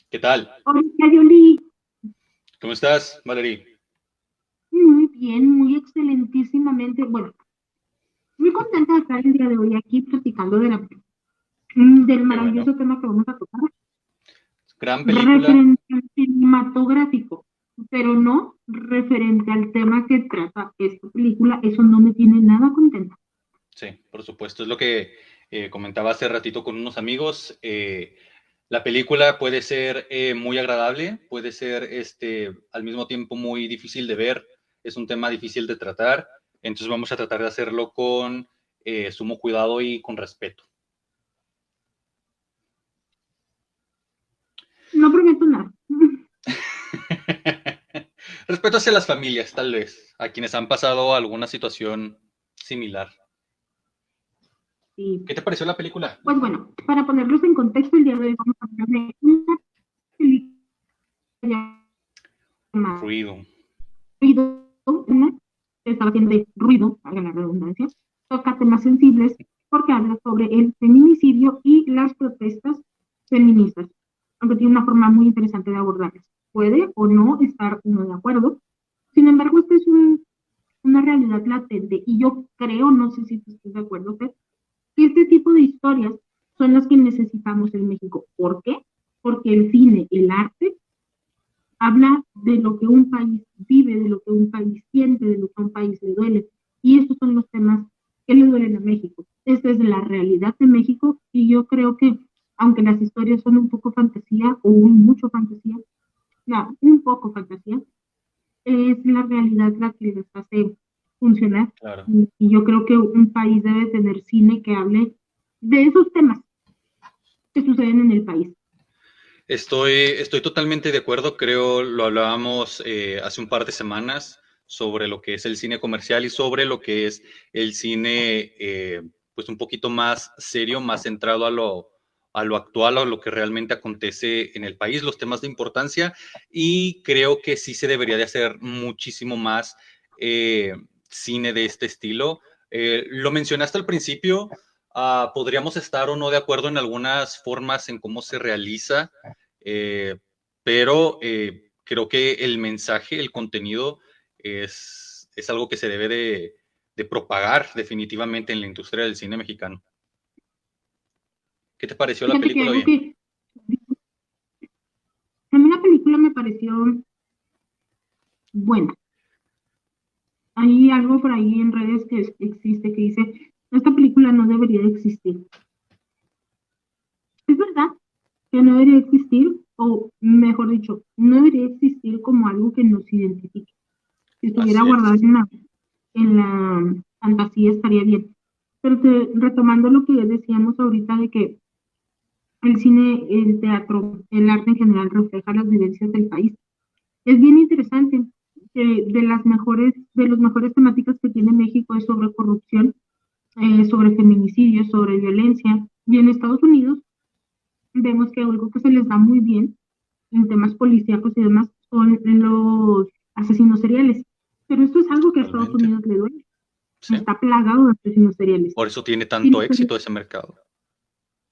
¿Qué tal? Hola, Yoli. ¿Cómo estás, Valerie? Muy bien, muy excelentísimamente. Bueno, muy contenta de estar el día de hoy aquí platicando del Qué bueno. maravilloso tema que vamos a tocar, Gran película. referente al cinematográfico, pero no referente al tema que trata esta película. Eso no me tiene nada contenta. Sí, por supuesto. Es lo que comentaba hace ratito con unos amigos. La película puede ser muy agradable, puede ser al mismo tiempo muy difícil de ver. Es un tema difícil de tratar. Entonces vamos a tratar de hacerlo con sumo cuidado y con respeto. No prometo nada. Respeto hacia las familias, tal vez, a quienes han pasado alguna situación similar. Y ¿Qué te pareció la película? pues bueno, para ponerlos en contexto, el día de hoy vamos a hablar de una película llamada Ruido. Ruido, una que estaba haciendo de ruido, haga la redundancia, toca temas sensibles porque habla sobre el feminicidio y las protestas feministas, aunque tiene una forma muy interesante de abordarlas. Puede o no estar uno de acuerdo, sin embargo, esta es una realidad latente y yo creo, no sé si tú estás de acuerdo, Fer, que este tipo de historias son las que necesitamos en México. ¿Por qué? Porque el cine, el arte, habla de lo que un país vive, de lo que un país siente, de lo que a un país le duele. Y estos son los temas que le duelen a México. Esta es la realidad de México y yo creo que, aunque las historias son un poco fantasía o mucho fantasía, no, un poco fantasía, es la realidad la que les hace funcionar. Claro. Y yo creo que un país debe tener cine que hable de esos temas que suceden en el país. Estoy totalmente de acuerdo, creo lo hablábamos hace un par de semanas sobre lo que es el cine comercial y sobre lo que es el cine pues un poquito más serio, más centrado a lo actual, a lo que realmente acontece en el país, los temas de importancia y creo que sí se debería de hacer muchísimo más cine de este estilo. Lo mencionaste al principio, podríamos estar o no de acuerdo en algunas formas en cómo se realiza, eh, pero creo que el mensaje, el contenido es algo que se debe de propagar definitivamente en la industria del cine mexicano. ¿Qué te pareció la Fíjate que película, algo oye? que a mí la película me pareció buena. Hay algo por ahí en redes que existe que dice, esta película no debería de existir. Es verdad que no debería existir, o mejor dicho, no debería existir como algo que nos identifique. Si estuviera Así guardado es. en la fantasía estaría bien. Pero retomando lo que decíamos ahorita de que el cine, el teatro, el arte en general refleja las vivencias del país, es bien interesante que de las mejores temáticas que tiene México es sobre corrupción, sobre feminicidio, sobre violencia. Y en Estados Unidos vemos que algo que se les da muy bien en temas policíacos y demás son los asesinos seriales. Pero esto es algo que a Estados Totalmente. Unidos le duele. Sí. Está plagado de asesinos seriales. Por eso tiene Y tanto nosotros, éxito ese mercado.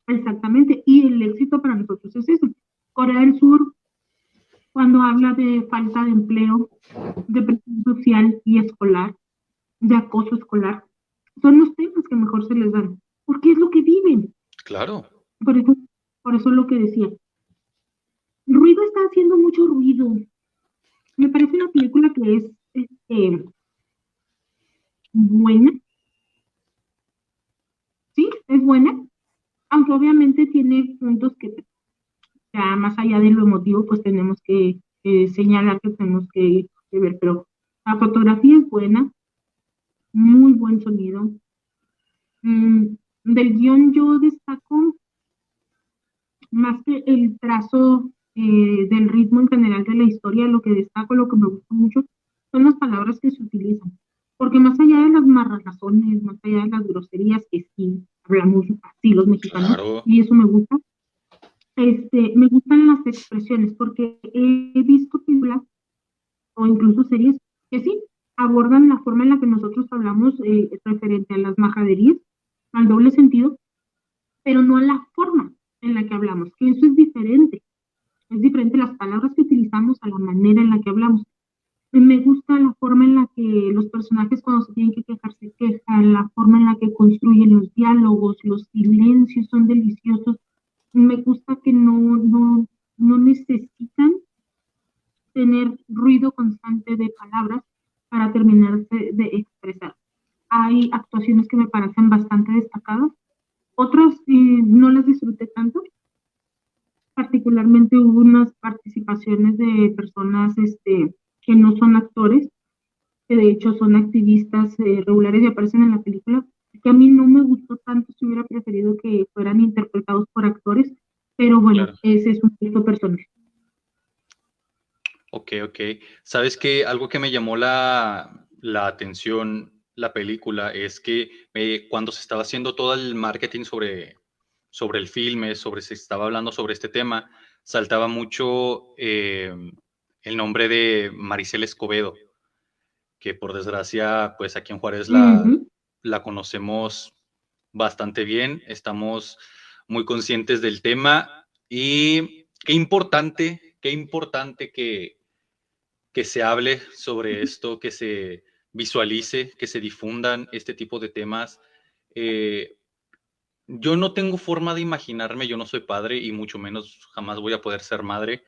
exactamente. Y el éxito para nosotros es eso. Corea del Sur, cuando habla de falta de empleo, de presión social y escolar, de acoso escolar, son los temas que mejor se les dan, porque es lo que viven. Claro. Por eso, por eso lo que decía. Ruido está haciendo mucho ruido. Me parece una película que es buena, sí, es buena, aunque obviamente tiene puntos que ya más allá de lo emotivo, pues tenemos que señalar que tenemos que ver, pero la fotografía es buena, muy buen sonido. Del guión yo destaco más que el trazo del ritmo en general de la historia, lo que destaco, lo que me gusta mucho, son las palabras que se utilizan. Porque más allá de las marrazones, más allá de las groserías, que sí hablamos así los mexicanos, Claro. y eso me gusta, me gustan las expresiones, porque he visto películas o incluso series que sí abordan la forma en la que nosotros hablamos referente a las majaderías, al doble sentido, pero no a la forma en la que hablamos, que eso es diferente. Es diferente las palabras que utilizamos a la manera en la que hablamos. Me gusta la forma en la que los personajes cuando se tienen que quejar se quejan, la forma en la que construyen los diálogos, los silencios son deliciosos. Me gusta que no necesitan tener ruido constante de palabras para terminar de expresar. Hay actuaciones que me parecen bastante destacadas, otras no las disfruté tanto. Particularmente hubo unas participaciones de personas que no son actores, que de hecho son activistas regulares y aparecen en la película, que a mí no me gustó tanto, si hubiera preferido que fueran interpretados por actores, pero bueno, Claro. ese es un gusto personal. Ok, ok. ¿Sabes qué? Algo que me llamó la atención la película es que cuando se estaba haciendo todo el marketing sobre el filme, se estaba hablando sobre este tema, saltaba mucho el nombre de Maricel Escobedo, que por desgracia, pues aquí en Juárez la conocemos bastante bien, estamos muy conscientes del tema y qué importante que se hable sobre esto, que se visualice, que se difundan este tipo de temas. Eh, yo no tengo forma de imaginarme, yo no soy padre y mucho menos jamás voy a poder ser madre,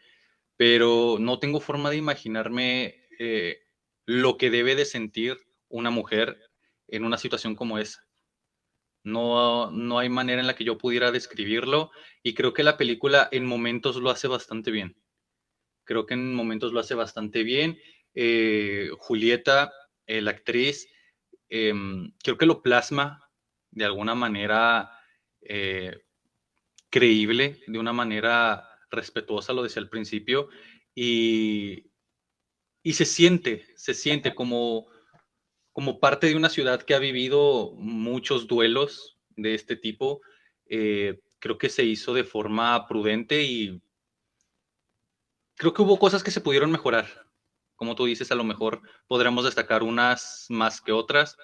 pero no tengo forma de imaginarme lo que debe de sentir una mujer en una situación como esa. No, no hay manera en la que yo pudiera describirlo y creo que la película en momentos lo hace bastante bien. Creo que en momentos lo hace bastante bien. Julieta, la actriz, creo que lo plasma de alguna manera eh, creíble, de una manera respetuosa, lo decía al principio, y, y se siente como parte de una ciudad que ha vivido muchos duelos de este tipo. Creo que se hizo de forma prudente y creo que hubo cosas que se pudieron mejorar. Como tú dices, a lo mejor podremos destacar unas más que otras,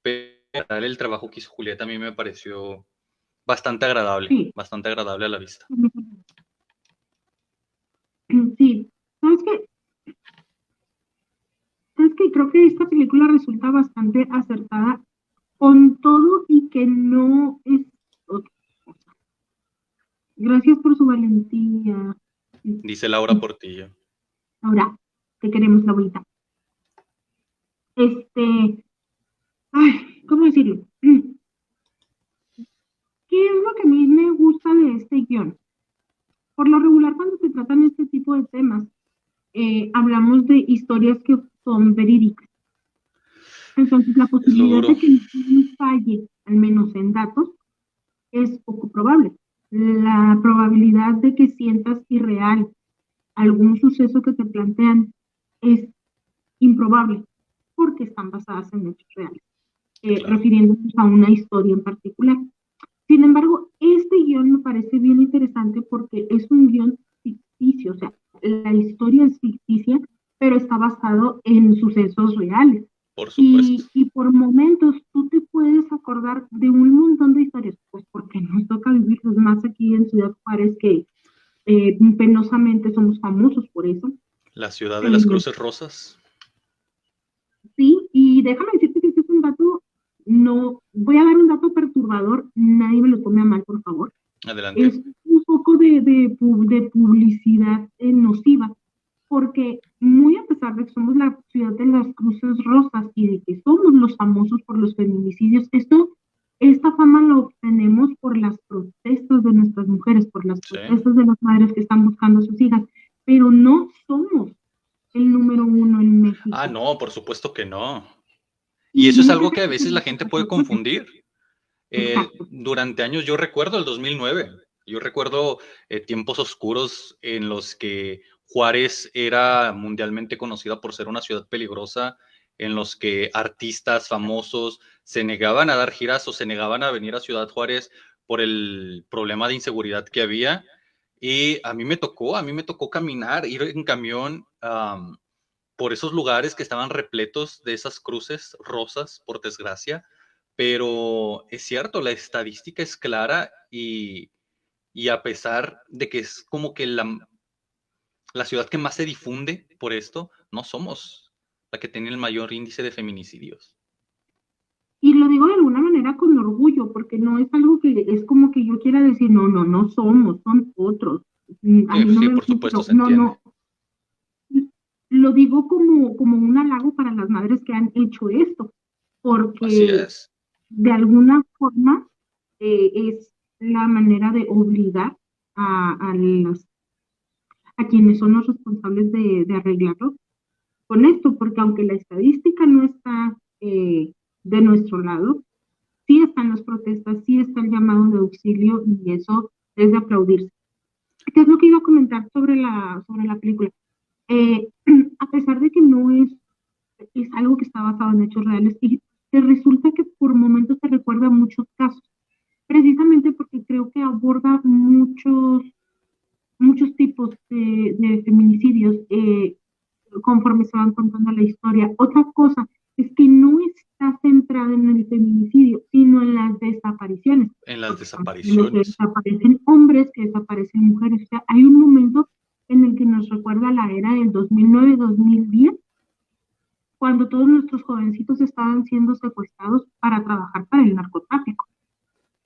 pero el trabajo que hizo Julieta a mí me pareció Sí, bastante agradable a la vista. sí. ¿Sabes qué? ¿Sabes qué? Creo que esta película resulta bastante acertada con todo y que no es otra cosa. Gracias por su valentía. Dice Laura Portillo. Ahora, te queremos, la abuelita. Ay, ¿cómo decirlo? ¿Qué es lo que a mí me gusta de este guión? Por lo regular, cuando se tratan este tipo de temas, hablamos de historias que son verídicas. Entonces, la Es lo posibilidad de duro. que el guión falle, al menos en datos, es poco probable. La probabilidad de que sientas irreal algún suceso que te plantean es improbable, porque están basadas en hechos reales, Claro. refiriéndonos a una historia en particular. Sin embargo, este guión me parece bien interesante porque es un guión ficticio, o sea, la historia es ficticia, pero está basado en sucesos reales. Por supuesto. Y por momentos tú te puedes acordar de un montón de historias, pues porque nos toca vivirlos más aquí en Ciudad Juárez, que penosamente somos famosos por eso. La ciudad de las Eh, cruces rosas. sí, y déjame decirte que este es un dato, no, voy a dar un dato perturbador, nadie me lo tome a mal, por favor. Adelante. Es un poco de publicidad nociva, porque muy a pesar de que somos la ciudad de las cruces rosas y de que somos los famosos por los feminicidios, esta fama la obtenemos por las protestas de nuestras mujeres, por las Sí. protestas de las madres que están buscando a sus hijas, pero no somos el número uno en Ah, México. no, por supuesto que no. Y Y eso es mucha algo que a gente se veces la gente puede malinterpreta esto. confundir. Exacto. Durante años, yo recuerdo el 2009, yo recuerdo tiempos oscuros en los que Juárez era mundialmente conocida por ser una ciudad peligrosa, en los que artistas famosos se negaban a dar giras o se negaban a venir a Ciudad Juárez por el problema de inseguridad que había. Y a mí me tocó caminar, ir en camión por esos lugares que estaban repletos de esas cruces rosas, por desgracia, pero es cierto, la estadística es clara y a pesar de que es como que la ciudad que más se difunde por esto, no somos la que tiene el mayor índice de feminicidios. Y lo digo de alguna manera con orgullo, porque no es algo que es como que yo quiera decir, no, no, no somos, son otros. A mí no Sí, me, por supuesto se no, entiende. no, lo digo como un halago para las madres que han hecho esto, Así porque es. de alguna forma es la manera de obligar a quienes son los responsables de arreglarlo con esto, porque aunque la estadística no está de nuestro lado, sí están las protestas, sí está el llamado de auxilio y eso es de aplaudirse. ¿Qué es lo que iba a comentar sobre la película? Eh, a pesar de que no es algo que está basado en hechos reales y te resulta que por momentos te recuerda muchos casos, precisamente porque creo que aborda muchos tipos de feminicidios conforme se van contando la historia. Otra cosa es que no está centrada en el feminicidio, sino en las desapariciones, En las porque que desapariciones. desaparecen hombres, que desaparecen mujeres. O sea, hay un momento en el que nos recuerda la era del 2009-2010, cuando todos nuestros jovencitos estaban siendo secuestrados para trabajar para el narcotráfico.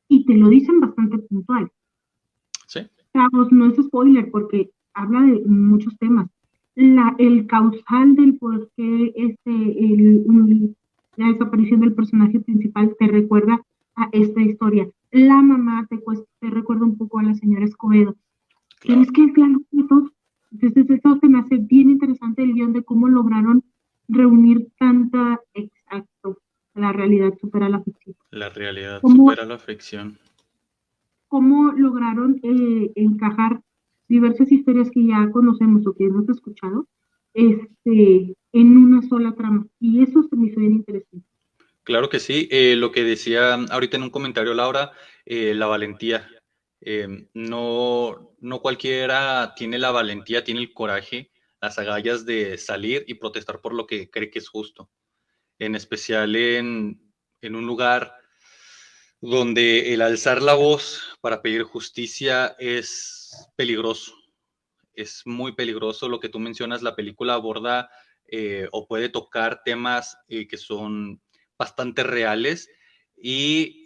Y te lo dicen bastante puntual. Sí. Chavos, no es spoiler porque habla de muchos temas. El causal del por qué la desaparición del personaje principal te recuerda a esta historia. La mamá te recuerda un poco a la señora Escobedo. Claro. Tienes que emplear todo. Entonces, eso se me hace bien interesante el guión de cómo lograron reunir tanta exacto. La realidad supera la ficción. La realidad Cómo supera la ficción. cómo lograron encajar diversas historias que ya conocemos o que hemos escuchado en una sola trama. Y eso se me hizo bien interesante. Claro que sí. Lo que decía ahorita en un comentario Laura, la valentía. No cualquiera tiene la valentía, tiene el coraje, las agallas de salir y protestar por lo que cree que es justo. En especial en un lugar donde el alzar la voz para pedir justicia es peligroso. Es muy peligroso lo que tú mencionas. La película aborda o puede tocar temas que son bastante reales y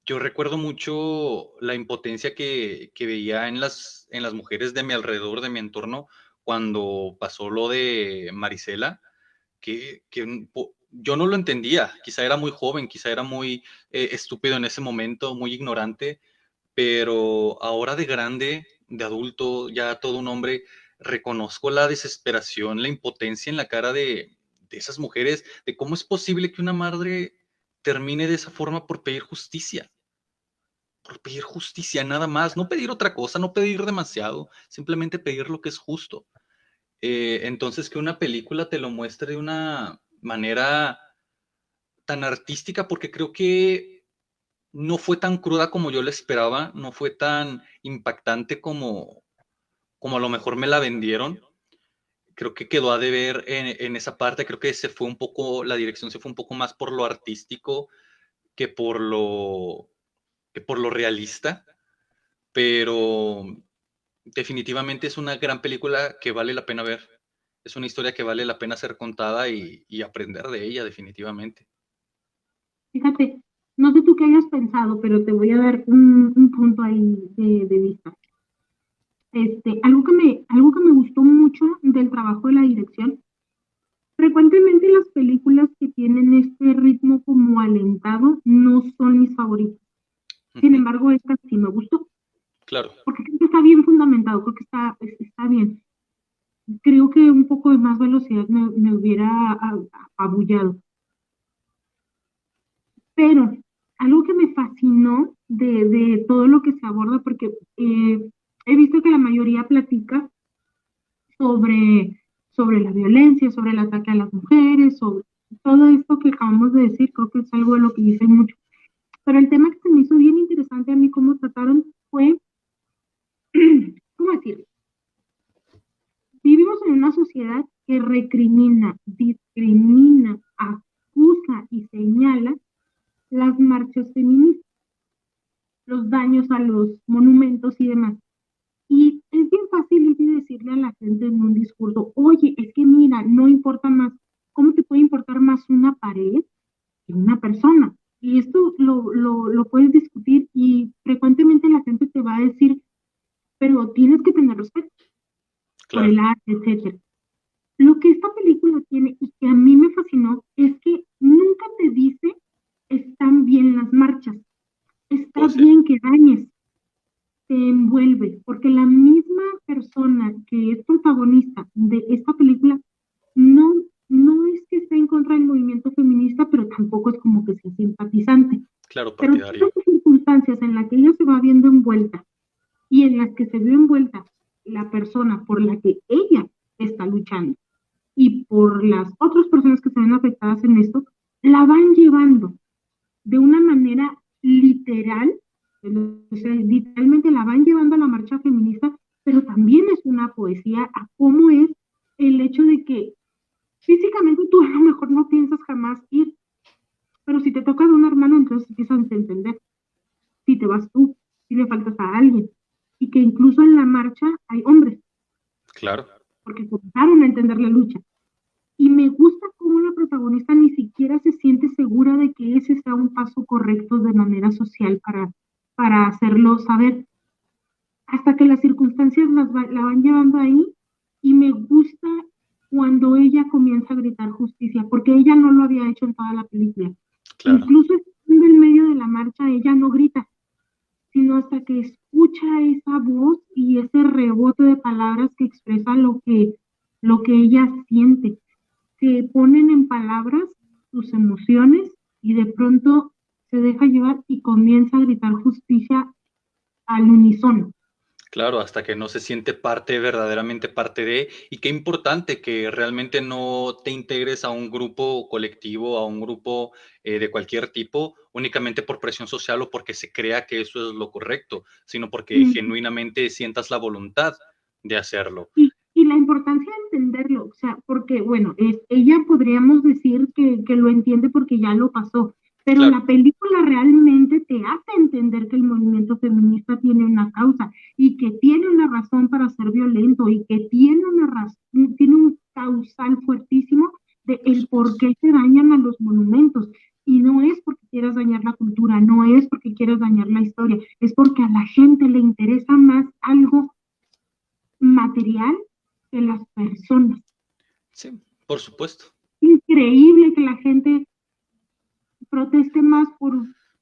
yo recuerdo mucho la impotencia que veía en las mujeres de mi alrededor, de mi entorno, cuando pasó lo de Marisela, que yo no lo entendía. Quizá era muy joven, quizá era muy estúpido en ese momento, muy ignorante, pero ahora de grande, de adulto, ya todo un hombre, reconozco la desesperación, la impotencia en la cara de esas mujeres, de cómo es posible que una madre termine de esa forma por pedir justicia nada más, no pedir otra cosa, no pedir demasiado, simplemente pedir lo que es justo. Entonces que una película te lo muestre de una manera tan artística, porque creo que no fue tan cruda como yo la esperaba, no fue tan impactante como a lo mejor me la vendieron. Creo que quedó a deber en esa parte, creo que se fue un poco, la dirección se fue un poco más por lo artístico que por que por lo realista, pero definitivamente es una gran película que vale la pena ver. Es una historia que vale la pena ser contada y aprender de ella, definitivamente. Fíjate, no sé tú qué hayas pensado, pero te voy a dar un punto ahí de vista. Algo que me gustó mucho del trabajo de la dirección, frecuentemente las películas que tienen este ritmo como alentado no son mis favoritas. Sin Ujú. embargo, esta sí me gustó, Claro, porque creo que está bien fundamentado, creo que está bien. Creo que un poco de más velocidad me hubiera apabullado. Pero algo que me fascinó de todo lo que se aborda, porque he visto que la mayoría platica sobre la violencia, sobre el ataque a las mujeres, sobre todo esto que acabamos de decir, creo que es algo de lo que dicen mucho. Pero el tema que se me hizo bien interesante a mí cómo trataron fue, ¿cómo decirlo? Vivimos en una sociedad que recrimina, discrimina, acusa y señala las marchas feministas, los daños a los monumentos derechos y demás. Y es bien fácil ir y decirle a la gente en un discurso, oye, es que mira, no importa más, ¿cómo te puede importar más una pared que una persona? Y esto lo puedes discutir y frecuentemente la gente te va a decir, pero tienes que tener respeto por Claro, el arte, etcétera. Lo que esta película tiene y que a mí me fascinó es que nunca te dice están bien las marchas, está pues sí, bien que dañes, te envuelve, porque la misma persona que es protagonista de esta película no, no es que esté en contra del movimiento feminista, pero tampoco es como que sea simpatizante. claro, Pero todas partidario. las circunstancias en las que ella se va viendo envuelta y en las que se vio envuelta la persona por la que ella está luchando y por las otras personas que se ven afectadas en esto, la van llevando de una manera literal, o sea, literalmente la van llevando a la marcha feminista, pero también es una poesía a cómo es el hecho de que físicamente tú a lo mejor no piensas jamás ir, pero si te toca de un hermano, entonces empiezas a entender si te vas tú, si le faltas a alguien, y que incluso en la marcha hay hombres, Claro, porque comenzaron a entender la lucha. Y me gusta cómo la protagonista ni siquiera se siente segura de que ese sea un paso correcto de manera social para hacerlo saber, hasta que las circunstancias la van llevando ahí y me gusta cuando ella comienza a gritar justicia, porque ella no lo había hecho en toda la película. claro. Incluso en el medio de la marcha ella no grita, sino hasta que escucha esa voz y ese rebote de palabras que expresa lo que ella siente, que ponen en palabras sus emociones y de pronto se deja llevar y comienza a gritar justicia al unísono. Claro, hasta que no se siente parte, verdaderamente parte de, y qué importante que realmente no te integres a un grupo colectivo, a un grupo de cualquier tipo, únicamente por presión social o porque se crea que eso es lo correcto, sino porque Mm. genuinamente sientas la voluntad de hacerlo. Y la importancia de entenderlo, o sea, porque, bueno, ella podríamos decir que lo entiende porque ya lo pasó, pero Claro, la película realmente te hace entender que el movimiento feminista tiene una causa y que tiene una razón para ser violento y que tiene una razón, tiene un causal fuertísimo de por el por supuesto. qué se dañan a los monumentos. Y no es porque quieras dañar la cultura, no es porque quieras dañar la historia, es porque a la gente le interesa más algo material de las personas. Sí, por supuesto. Increíble que la gente proteste más por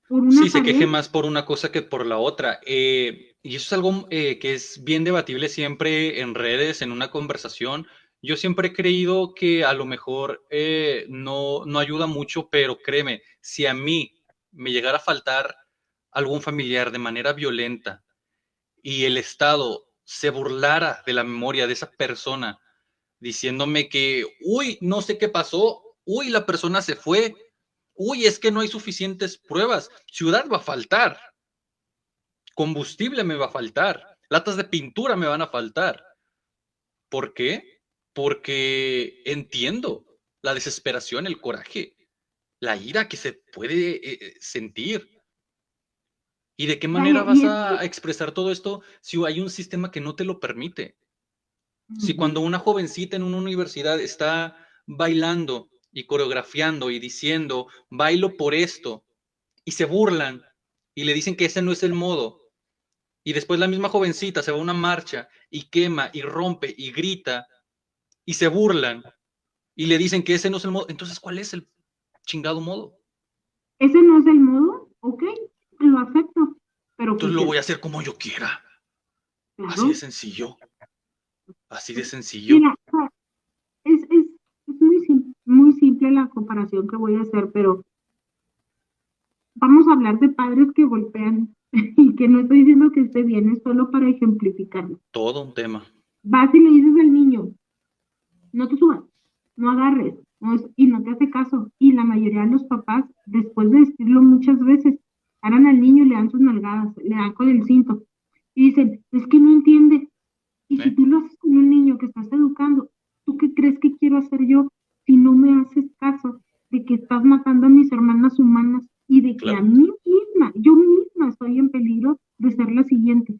Sí, una se queje pared. más por una cosa que por la otra. Y eso es algo que es bien debatible siempre en redes, en una conversación. Yo siempre he creído que a lo mejor no ayuda mucho, pero créeme, si a mí me llegara a faltar algún familiar de manera violenta y el Estado se burlara de la memoria de esa persona, diciéndome que, uy, no sé qué pasó, uy, la persona se fue, uy, es que no hay suficientes pruebas, ciudad va a faltar, combustible me va a faltar, latas de pintura me van a faltar. ¿Por qué? Porque entiendo la desesperación, el coraje, la ira que se puede sentir. ¿Y de qué manera Vaya, vas a expresar todo esto si hay un sistema que no te lo permite? Si uh-huh. cuando una jovencita en una universidad está bailando y coreografiando y diciendo, bailo por esto, y se burlan y le dicen que ese no es el modo, y después la misma jovencita se va a una marcha y quema y rompe y grita y se burlan y le dicen que ese no es el modo, entonces ¿cuál es el chingado modo? Ese no es el modo, ok, lo acepto, pero Entonces lo voy quisiera, a hacer como yo quiera, así de claro. sencillo, así de sencillo. Mira, es muy simple la comparación que voy a hacer, pero vamos a hablar de padres que golpean y que no estoy diciendo que esté bien, es solo para ejemplificarlo. Todo un tema, Vas y le dices al niño, no te subas, no agarres, y no te hace caso. Y la mayoría de los papás, después de decirlo muchas veces, agarran al niño y le dan sus nalgadas, le dan con el cinto. Y dicen, es que no entiende. Y si ¿eh? tú lo haces con un niño que estás educando, ¿tú qué crees que quiero hacer yo si no me haces caso de que estás matando a mis hermanas humanas y de que a Claro, mí misma, yo misma estoy en peligro de ser la siguiente?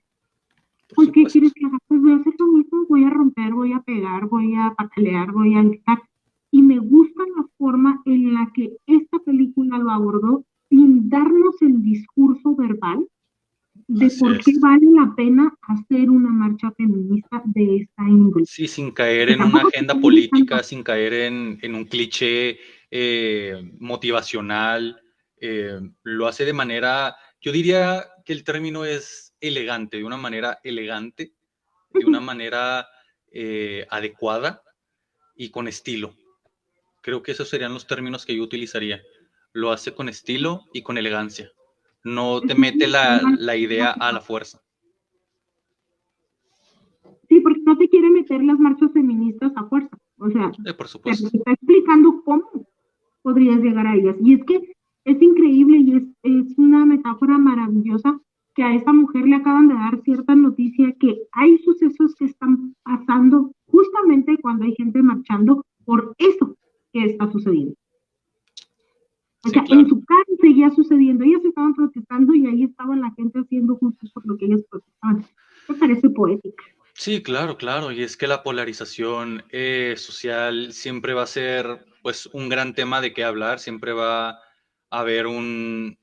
abordó sin darnos el discurso verbal de Así por qué es. vale la pena hacer una marcha feminista de esta índole. Sí, sin caer Que en una tampoco agenda se puede tanto. política, sin caer en un cliché motivacional. Lo hace de manera, yo diría que el término es elegante, de una manera elegante, de una manera adecuada y con estilo. Creo que esos serían los términos que yo utilizaría. Lo hace con estilo y con elegancia. No te mete la idea a la fuerza. Sí, porque no te quiere meter las marchas feministas a fuerza. O sea, Por te supuesto. está explicando cómo podrías llegar a ellas. Y es que es increíble y es una metáfora maravillosa que a esta mujer le acaban de dar cierta noticia que hay sucesos que están pasando justamente cuando hay gente marchando por eso que está sucediendo. O Sí, sea, en claro. su casa seguía sucediendo, ellas estaban protestando y ahí estaba la gente haciendo justo por lo que ellas protestaban. Me parece poética. Sí, claro, claro. Y es que la polarización social siempre va a ser, pues, un gran tema de qué hablar. Siempre va a haber un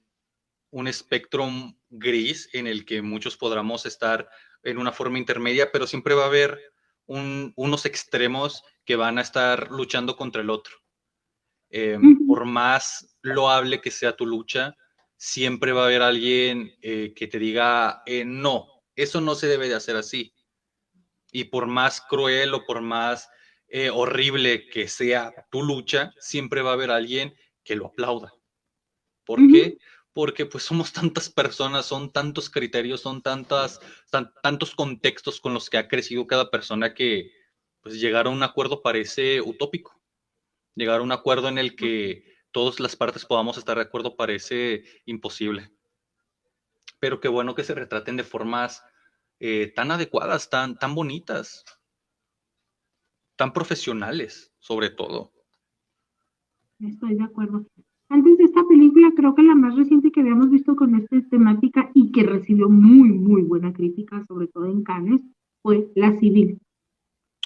espectro gris en el que muchos podamos estar en una forma intermedia, pero siempre va a haber unos extremos que van a estar luchando contra el otro. Por más loable que sea tu lucha, siempre va a haber alguien que te diga, no, eso no se debe de hacer así. Y por más cruel o por más horrible que sea tu lucha, siempre va a haber alguien que lo aplauda. ¿Por qué? Porque pues somos tantas personas, son tantos criterios, son tantos contextos con los que ha crecido cada persona que pues llegar a un acuerdo parece utópico. Llegar a un acuerdo en el que todas las partes podamos estar de acuerdo parece imposible. Pero qué bueno que se retraten de formas tan adecuadas, tan bonitas, tan profesionales, sobre todo. Estoy de acuerdo. Antes de esta película, creo que la más reciente que habíamos visto con esta temática y que recibió muy, muy buena crítica, sobre todo en Cannes, fue La Civil.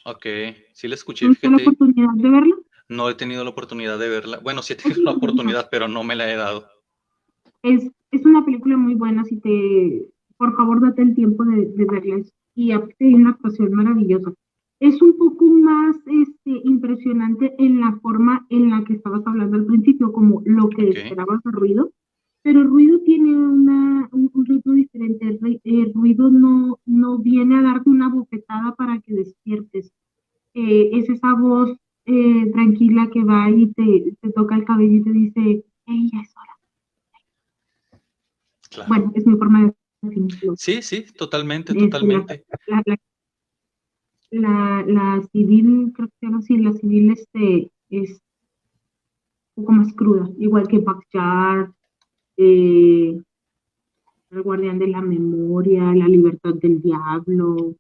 Ok, sí la escuché, ¿Tuviste la fíjate, oportunidad de verla? no he tenido la oportunidad de verla. Bueno, sí he Es tenido la una película, oportunidad, pero no me la he dado. es una película muy buena, si te, por favor, date el tiempo de verla. Y aparte hay una actuación maravillosa. Es un poco más impresionante en la forma en la que estabas hablando al principio, como lo que Ok, esperabas de Ruido, pero Ruido tiene un ritmo diferente. Ruido no viene a darte una bofetada para que despiertes. Es esa voz tranquila que va y te toca el cabello y te dice, hey, ya es hora. claro. Bueno, es mi forma de definirlo. Sí, sí, totalmente, Este, la, totalmente. la, la, la civil, creo que se llama así, la civil es un poco más cruda, igual que Backyard, eh, El Guardián de la Memoria, La Libertad del Diablo,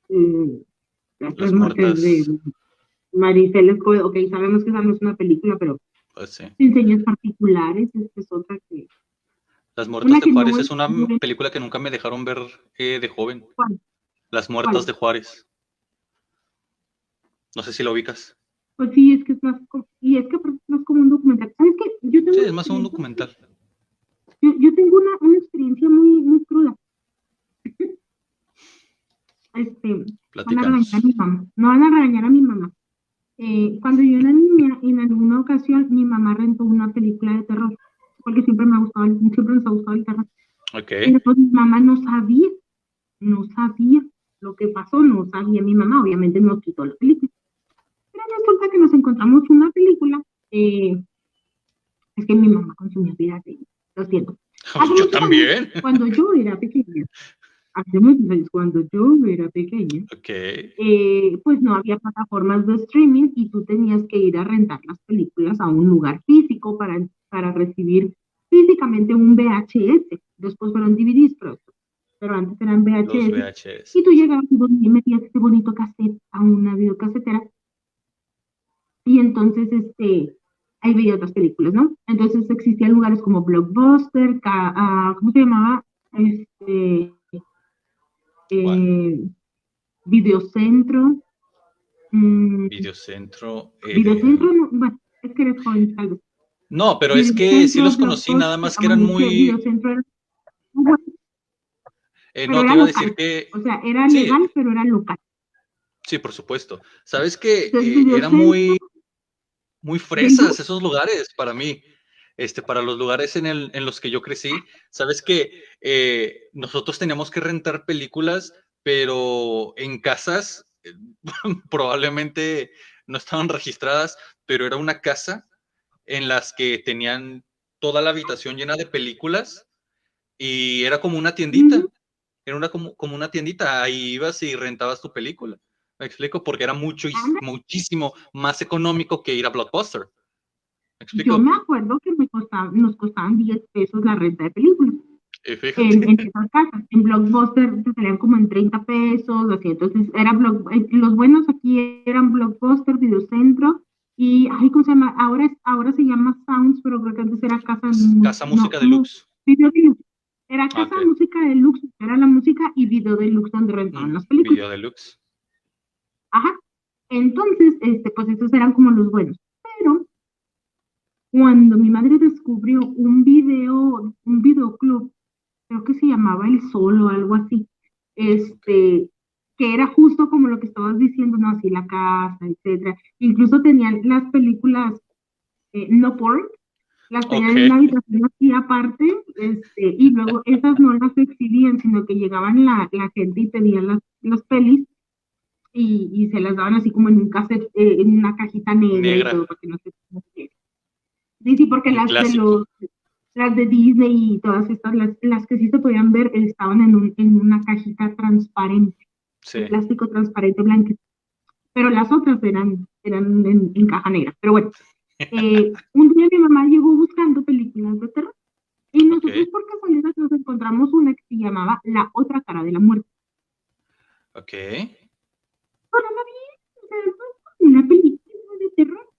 eh, Las las muertes de muertas, Maricel Escobedo. Ok, sabemos que esa no es una película, pero pues sí. sin señas particulares, es otra que, Las muertas una de que no Juárez es es una buena. película que nunca me dejaron ver de joven. ¿Cuál? Las muertas ¿Cuál? de Juárez. No sé si lo ubicas. Pues sí, es que es más, y es que aparte es más como un documental. ¿Sabes qué? Yo tengo Sí, una es más un experiencia, documental. yo tengo una experiencia muy, muy cruda. Van a regañar a Platícanos. mi mamá, no van a regañar a mi mamá. Cuando yo era niña, en alguna ocasión, mi mamá rentó una película de terror, porque siempre me ha gustado, siempre nos ha gustado el terror. Ok, Pero pues mi mamá no sabía lo que pasó, no sabía mi mamá, obviamente nos quitó la película. Pero resulta que nos encontramos una película, es que mi mamá consumía piratería, lo siento. Hace yo muchos años, también. cuando yo era pequeña, hace muchos años, cuando yo era pequeña, Ok, pues no había plataformas de streaming y tú tenías que ir a rentar las películas a un lugar físico para recibir físicamente un VHS. Después fueron DVDs, pero antes eran los VHS. VHS. Y tú llegabas y metías ese bonito cassette a una videocasetera y entonces ahí veía otras películas, ¿no? Entonces existían lugares como Blockbuster, ¿cómo se llamaba? ¿Cuál? Eh, Videocentro. mm, Videocentro. Videocentro, no, bueno, es que eres joven, tal vez. No, pero es que sí Videocentro, los conocí, nada Blockbuster, más que llama eran mucho muy... Videocentro, era muy bueno, pero no, te era iba a decir local. que... O sea, era Sí, legal, pero era local. sí, por supuesto. Sabes que Entonces, era Videocentro muy de fresas luz, esos lugares para mí, para los lugares en los que yo crecí. Sabes que nosotros teníamos que rentar películas, pero en casas probablemente no estaban registradas, pero era una casa en las que tenían toda la habitación llena de películas y era como una tiendita, ujú, era como una tiendita, ahí ibas y rentabas tu película. ¿Me explico? Porque era anda, muchísimo más económico que ir a Blockbuster. ¿Me yo me explico? acuerdo que nos costaban 10 pesos la renta de películas. Y fíjate. En esas casas. En Blockbuster te salían como en 30 pesos, así. Entonces, los buenos aquí eran Blockbuster, Videocentro y, ay, ¿cómo se llama? Ahora se llama Sounds, pero creo que antes era Casa de Casa no, Música como Deluxe. Video Deluxe. Era Ah, Casa ok. de Música Deluxe, era la música, y Video Deluxe donde rentaban las películas. Video Deluxe. Ajá. Entonces, pues esos eran como los buenos. Pero cuando mi madre descubrió un videoclub, creo que se llamaba El Sol o algo así, Ok. que era justo como lo que estabas diciendo, ¿no? Así la casa, etcétera. Incluso tenían las películas no porn, las tenían Ok. en una habitación así aparte, y luego esas no las exhibían, sino que llegaban la gente y pedían las pelis y se las daban así como en un cassette, en una cajita negra y Negra. todo, para que no se conociera. Sí, sí, porque Un clásico. las de Disney y todas estas, las que sí se podían ver, estaban en una cajita transparente, de Sí. plástico transparente blanco, pero las otras eran en caja negra. Pero bueno, un día mi mamá llegó buscando películas de terror y Ok. nosotros por casualidad nos encontramos una que se llamaba La otra cara de la muerte. Ok. Pero no bien, o sea, una película de terror.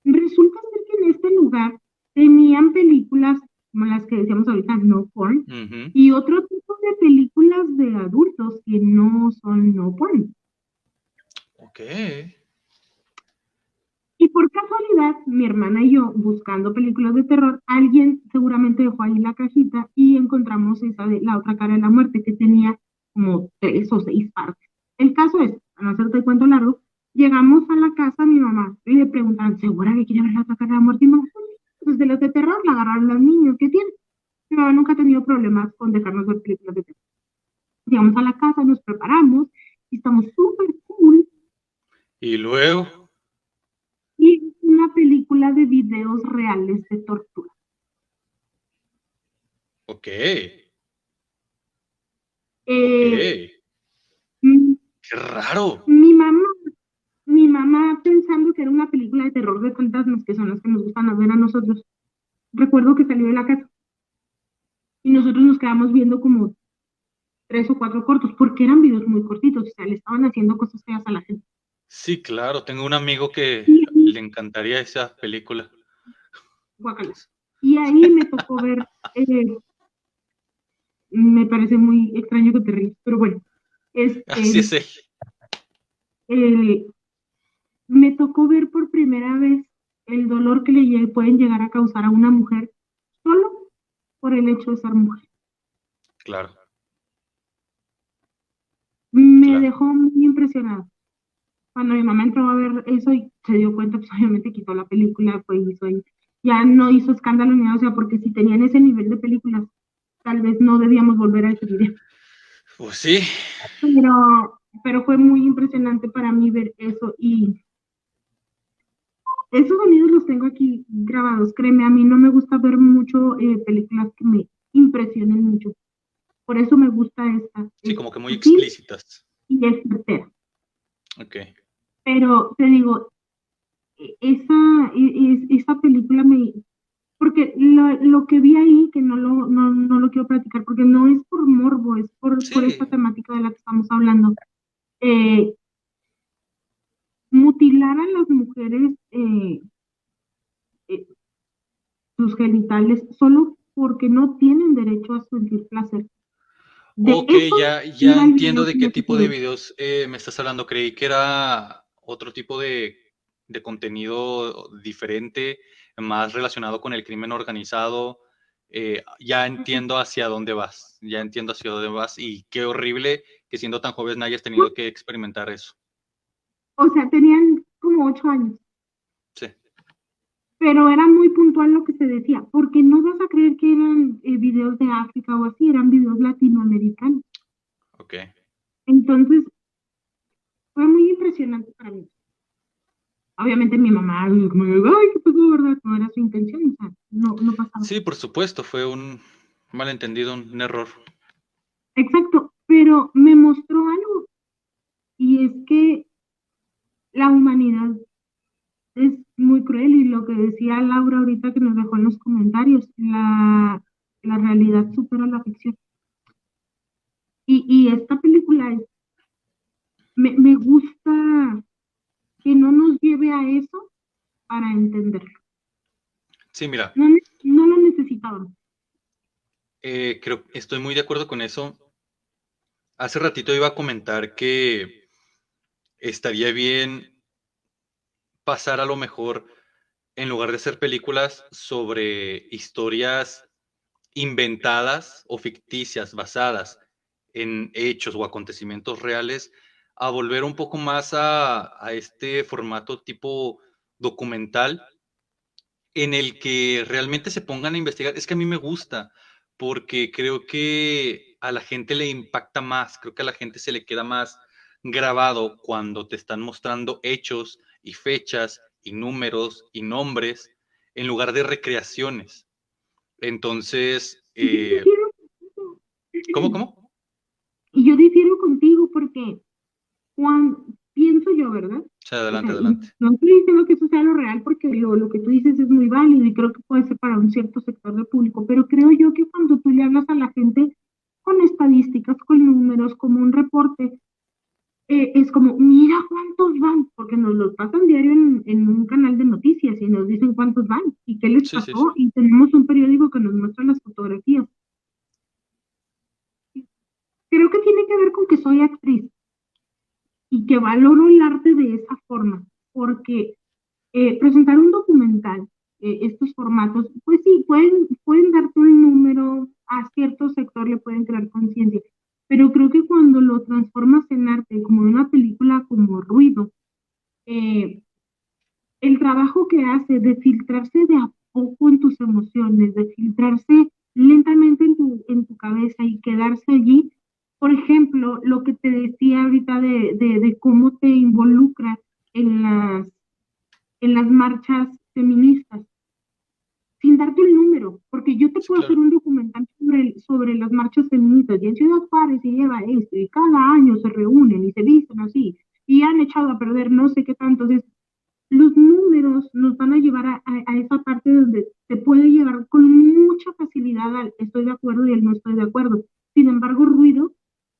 Resulta ser que en este lugar tenían películas como las que decíamos ahorita, no porn, Ujú. y otro tipo de películas de adultos que no son no porn. Ok. Y por casualidad, mi hermana y yo, buscando películas de terror, alguien seguramente dejó ahí la cajita y encontramos esa de La otra cara de la muerte, que tenía como 3 o 6 partes. El caso es, para no hacerte el cuento largo, llegamos a la casa, mi mamá y le preguntan, ¿segura que quiere ver La otra cara de la muerte? Y mamá, pues de los de terror la agarraron los niños, ¿qué tiene? Mi mamá nunca ha tenido problemas con dejarnos ver películas de terror. Llegamos a la casa, nos preparamos y estamos súper cool. Y luego. Y es una película de videos reales de tortura. Ok. Ok. Eh, m- Qué raro. mi mamá, mi mamá pensando que era una película de terror de fantasmas, que son las que nos gustan ver a nosotros, recuerdo que salió de la casa y nosotros nos quedamos viendo como 3 o 4 cortos, porque eran videos muy cortitos, o sea, le estaban haciendo cosas feas a la gente. Sí, claro. Tengo un amigo que Y ahí, le encantaría esa película. guácala. Y ahí me tocó ver, me parece muy extraño que te ríes, pero bueno, Así es este, él. eh, me tocó ver por primera vez el dolor que pueden llegar a causar a una mujer solo por el hecho de ser mujer. Claro, Me claro. dejó muy impresionada. Cuando mi mamá entró a ver eso y se dio cuenta, pues obviamente quitó la película, pues hizo ahí. Ya no hizo escándalo ni nada, o sea, porque si tenían ese nivel de películas, tal vez no debíamos volver a ese video. Pues sí. Pero fue muy impresionante para mí ver eso y esos sonidos los tengo aquí grabados. Créeme, a mí no me gusta ver mucho películas que me impresionen mucho. Por eso me gusta esta. Sí, Es como que muy sutil explícitas. y es certera. Ok. Pero te digo, esa película porque lo que vi ahí, que no lo quiero platicar, porque no es por morbo, es por esta Sí. temática de la que estamos hablando. Eh, Mutilar a las mujeres eh, sus genitales solo porque no tienen derecho a sentir placer. De Ok, eso ya iba el entiendo video de que qué yo te tipo de quiero. videos me estás hablando. Creí que era otro tipo de... de contenido diferente, más relacionado con el crimen organizado. Ya entiendo hacia dónde vas, ya entiendo hacia dónde vas y qué horrible que siendo tan joven hayas tenido que experimentar eso. O sea, tenían como 8 años, Sí, pero era muy puntual lo que se decía, porque no vas a creer que eran videos de África o así, eran videos latinoamericanos. ok. Entonces, fue muy impresionante para mí. Obviamente mi mamá, como, ay, ¿qué pasó, verdad? No era su intención, o sea, no pasaba. Sí, por supuesto, fue un malentendido, un error. Exacto, pero me mostró algo, y es que la humanidad es muy cruel, y lo que decía Laura ahorita que nos dejó en los comentarios, la realidad supera la ficción. Y esta película me gusta que no nos lleve a eso para entenderlo. Sí, mira, No lo necesitamos. creo, estoy muy de acuerdo con eso. Hace ratito iba a comentar que estaría bien pasar a lo mejor, en lugar de hacer películas sobre historias inventadas o ficticias, basadas en hechos o acontecimientos reales, a volver un poco más a este formato tipo documental, en el que realmente se pongan a investigar. Es que a mí me gusta, porque creo que a la gente le impacta más, creo que a la gente se le queda más grabado cuando te están mostrando hechos y fechas y números y nombres en lugar de recreaciones. Entonces, Y yo difiero contigo, ¿cómo, cómo? y yo difiero contigo porque cuando pienso yo, ¿verdad? Sí, O adelante, sea, adelante. no estoy diciendo que eso sea lo real porque lo que tú dices es muy válido y creo que puede ser para un cierto sector del público, pero creo yo que cuando tú le hablas a la gente con estadísticas, con números, como un reporte, es como, mira cuántos van, porque nos los pasan diario en un canal de noticias y nos dicen cuántos van y qué les Sí, sí, sí. pasó, y tenemos un periódico que nos muestra las fotografías. Creo que tiene que ver con que soy actriz y que valoro el arte de esa forma, porque presentar un documental, estos formatos, pues sí, pueden darte un número, a cierto sector le pueden crear conciencia, pero creo que cuando lo transformas en arte, como en una película como Ruido, eh, el trabajo que hace de filtrarse de a poco en tus emociones, de filtrarse lentamente en tu cabeza y quedarse allí. Por ejemplo, lo que te decía ahorita de cómo te involucra en en las marchas feministas, sin darte el número, porque yo te Sí, puedo hacer claro. un documental sobre las marchas feministas, y en Ciudad Juárez se lleva esto, y cada año se reúnen y se visten así, y han echado a perder no sé qué tanto. Entonces, los números nos van a llevar a esa parte donde se puede llevar con mucha facilidad al estoy de acuerdo y el no estoy de acuerdo. Sin embargo, Ruido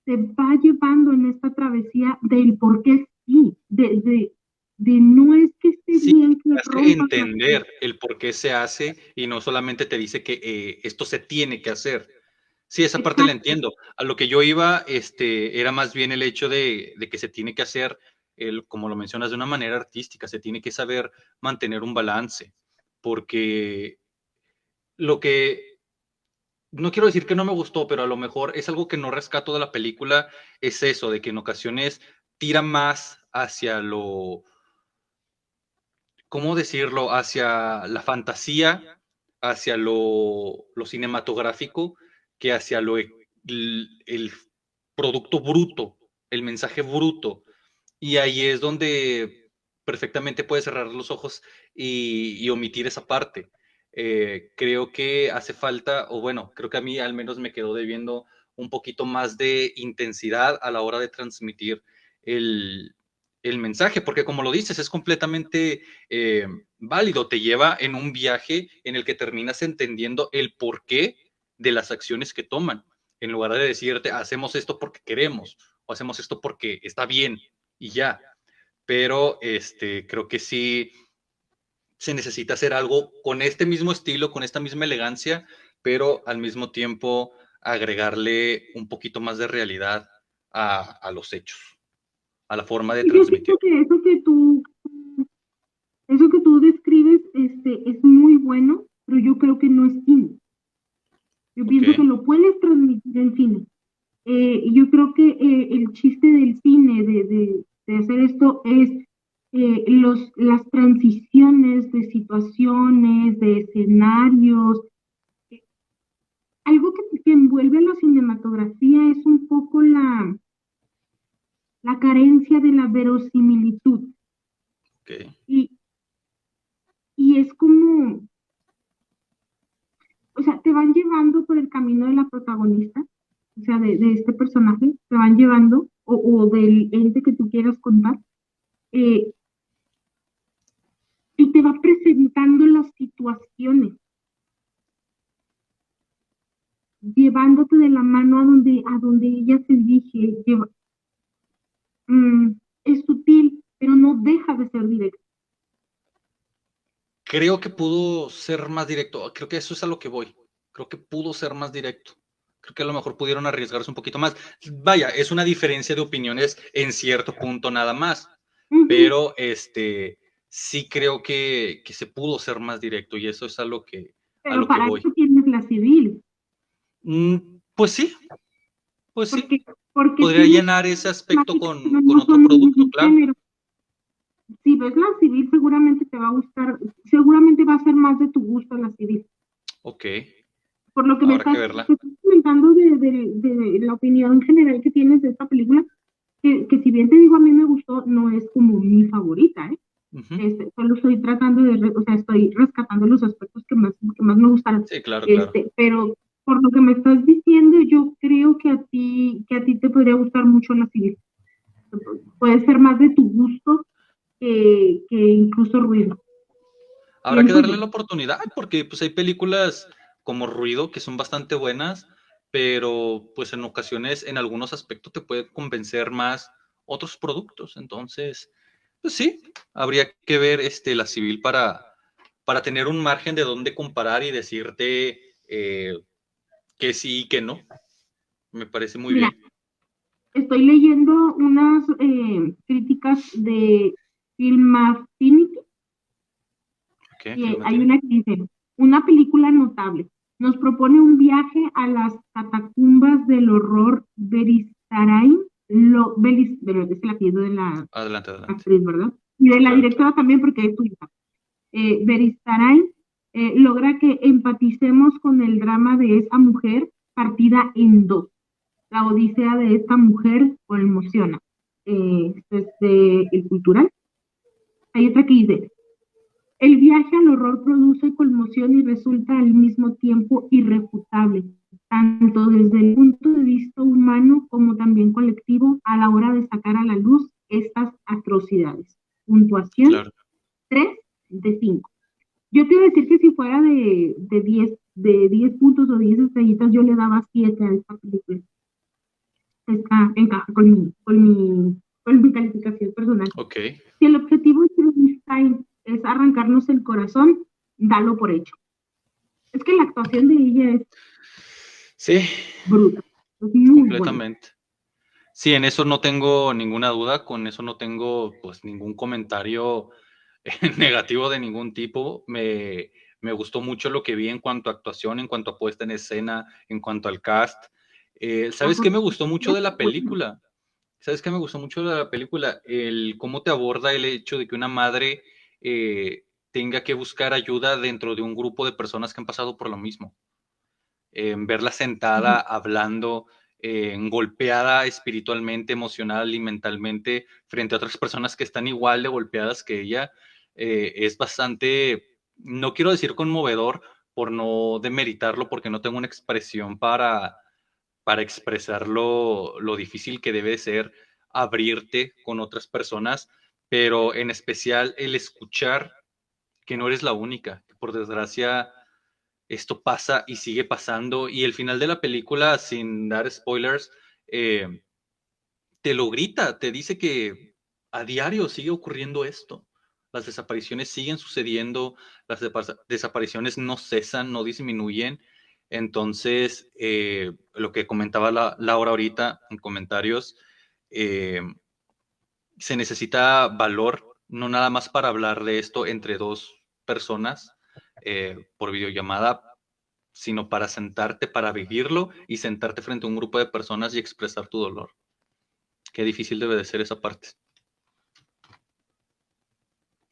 se va llevando en esta travesía del por qué sí, de no es que esté Sí, bien que te hace rompas la entender el por qué se hace y no solamente te dice que esto se tiene que hacer. Sí, esa parte la exacto. entiendo. A lo que yo iba, era más bien el hecho de que se tiene que hacer, como lo mencionas, de una manera artística, se tiene que saber mantener un balance, porque lo que, no quiero decir que no me gustó, pero a lo mejor es algo que no rescato de la película, es eso, de que en ocasiones tira más hacia lo, ¿cómo decirlo? Hacia la fantasía, hacia lo cinematográfico, que hacia el producto bruto, el mensaje bruto. Y ahí es donde perfectamente puedes cerrar los ojos y omitir esa parte. Creo que hace falta, o bueno, creo que a mí al menos me quedó debiendo un poquito más de intensidad a la hora de transmitir el, el mensaje, porque como lo dices, es completamente válido, te lleva en un viaje en el que terminas entendiendo el porqué de las acciones que toman, en lugar de decirte, hacemos esto porque queremos, o hacemos esto porque está bien y ya. Pero creo que sí se necesita hacer algo con este mismo estilo, con esta misma elegancia, pero al mismo tiempo agregarle un poquito más de realidad a los hechos, a la forma de Y yo siento transmitir. que eso que tú eso que tú describes es muy bueno, pero yo creo que no es cine. Yo Ok, pienso que lo puedes transmitir en cine. Yo creo que el chiste del cine, de hacer esto, es las transiciones de situaciones, de escenarios. Algo que envuelve a la cinematografía es un poco la carencia de la verosimilitud. ok. Y, y es como, o sea, te van llevando por el camino de la protagonista, o sea, de este personaje, te van llevando, o del ente que tú quieras contar, eh, y te va presentando las situaciones, llevándote de la mano a donde ella se dirige. Es sutil, pero no deja de ser directo. Creo que pudo ser más directo. Creo que eso es a lo que voy. Creo que pudo ser más directo. Creo que a lo mejor pudieron arriesgarse un poquito más. Vaya, es una diferencia de opiniones en cierto punto nada más. Ujú. Pero sí creo que se pudo ser más directo y eso es a Pero lo que para voy. eso tienes la civil, Pues sí, pues sí. porque, porque Podría tienes llenar ese aspecto temáticas que con no otro son del producto, mismo claro. género. Si ves la civil, seguramente te va a gustar, seguramente va a ser más de tu gusto la civil. Ok, Por lo que habrá que verla. te estás comentando de la opinión general que tienes de esta película, que si bien te digo a mí me gustó, no es como mi favorita, ¿eh? Ujú. Solo estoy tratando o sea, estoy rescatando los aspectos que más me gustaron. Sí, claro, claro. Pero por lo que me estás diciendo, yo creo que a ti te podría gustar mucho la civil. Puede ser más de tu gusto que incluso ruido, Habrá que pienso darle yo. la oportunidad porque pues hay películas como Ruido que son bastante buenas, pero pues en ocasiones en algunos aspectos te puede convencer más otros productos. Entonces, pues sí, habría que ver la civil para tener un margen de dónde comparar y decirte que sí y que no. Me parece muy Mira, bien. estoy leyendo unas críticas de Film Affinity Ok, y Film hay Affinity. una que dice, una película notable. Nos propone un viaje a las catacumbas del horror Berisarain, pero es el apellido de la Adelante, adelante. actriz, ¿verdad? Y de Sí, la claro. directora también, porque es su hija. Berisarain logra que empaticemos con el drama de esa mujer partida en dos. La odisea de esta mujer conmociona. Desde el cultural. Hay otra que dice, el viaje al horror produce conmoción y resulta al mismo tiempo irrefutable, tanto desde el punto de vista humano como también colectivo a la hora de sacar a la luz estas atrocidades. Puntuación Claro. 3 de 5. Yo te iba a decir que si fuera de 10 puntos o 10 estrellitas, yo le daba 7 a esta película. Encaja con mi calificación personal. Ok. Si el objetivo de Stein es arrancarnos el corazón, dalo por hecho. Es que la actuación de ella es Sí, bruta, es muy buena. completamente. Sí, en eso no tengo ninguna duda, con eso no tengo pues ningún comentario negativo de ningún tipo. Me gustó mucho lo que vi en cuanto a actuación, en cuanto a puesta en escena, en cuanto al cast. La ¿Sabes qué me gustó mucho fotografía de es la buena. película? ¿Sabes qué me gustó mucho de la película? El cómo te aborda el hecho de que una madre tenga que buscar ayuda dentro de un grupo de personas que han pasado por lo mismo. Verla sentada, hablando, golpeada espiritualmente, emocional y mentalmente frente a otras personas que están igual de golpeadas que ella, es bastante, no quiero decir conmovedor por no demeritarlo, porque no tengo una expresión para expresar lo difícil que debe ser abrirte con otras personas, pero en especial el escuchar que no eres la única, que por desgracia esto pasa y sigue pasando. Y el final de la película, sin dar spoilers, eh, te lo grita, te dice que a diario sigue ocurriendo esto. Las desapariciones siguen sucediendo, las desapariciones no cesan, no disminuyen. Entonces, lo que comentaba Laura ahorita en comentarios, se necesita valor no nada más para hablar de esto entre dos personas por videollamada, sino para sentarte, para vivirlo y sentarte frente a un grupo de personas y expresar tu dolor. Qué difícil debe de ser esa parte.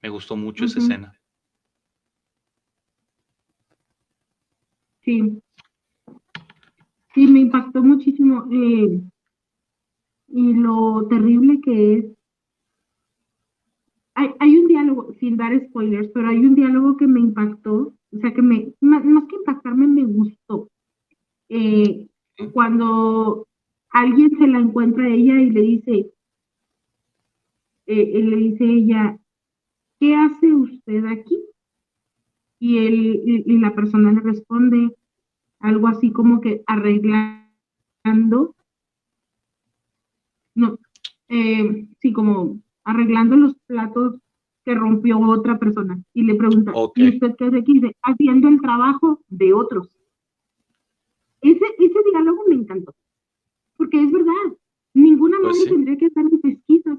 Me gustó mucho esa escena. Sí, sí, me impactó muchísimo. Y lo terrible que es. Hay un diálogo, sin dar spoilers, pero hay un diálogo que me impactó, o sea, que más que impactarme, me gustó. Cuando alguien se la encuentra a ella y le dice ella, ¿qué hace usted aquí? Y la persona le responde algo así como que arreglando, no, sí, como arreglando los platos que rompió otra persona. Y le pregunta, ¿y usted qué hace aquí? Dice, haciendo el trabajo de otros. Ese diálogo me encantó, porque es verdad, ninguna madre tendría que estar en pesquisas,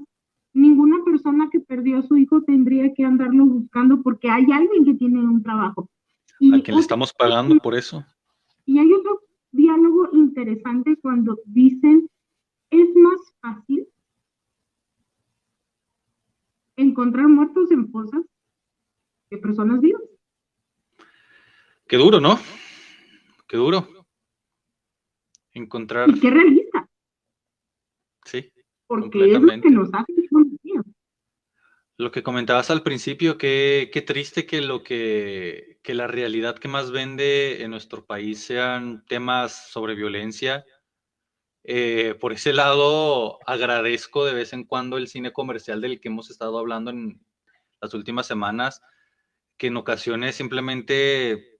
ninguna persona que perdió a su hijo tendría que andarlo buscando porque hay alguien que tiene un trabajo. ¿A quién le estamos pagando por eso? Y hay otro diálogo interesante cuando dicen, es más fácil encontrar muertos en fosas que personas vivas. Qué duro, ¿no? Qué duro. Encontrar... Y qué realista. Sí, porque completamente. Es lo que nos hace policías. Lo que comentabas al principio, qué triste que la realidad que más vende en nuestro país sean temas sobre violencia. Por ese lado, agradezco de vez en cuando el cine comercial del que hemos estado hablando en las últimas semanas, que en ocasiones simplemente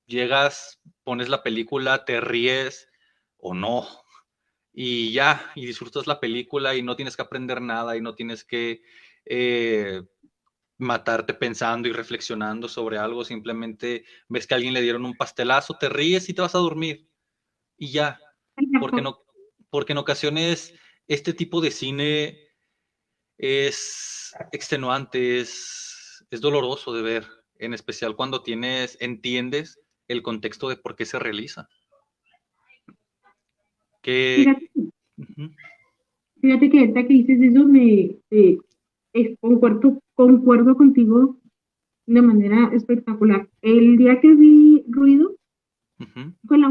llegas, pones la película, te ríes o no, y ya, y disfrutas la película y no tienes que aprender nada y no tienes que matarte pensando y reflexionando sobre algo, simplemente ves que a alguien le dieron un pastelazo, te ríes y te vas a dormir y ya, porque en ocasiones este tipo de cine es extenuante, es doloroso de ver, en especial cuando entiendes el contexto de por qué se realiza. Fíjate que ahorita que dices eso, concuerdo contigo de manera espectacular. El día que vi Ruido, fui la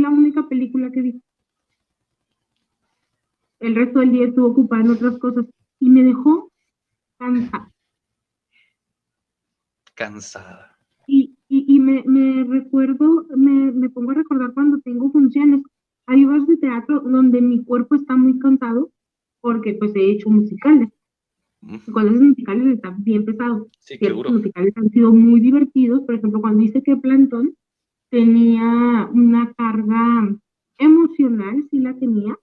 única película que vi. El resto del día estuve ocupada en otras cosas y me dejó cansada. Y me pongo a recordar cuando tengo funciones. Hay obras de teatro donde mi cuerpo está muy cansado porque pues he hecho musicales. Cuando haces musicales está bien pesado. Sí, Ciertos musicales han sido muy divertidos. Por ejemplo, cuando dice que Plantón tenía una carga emocional, sí la tenía,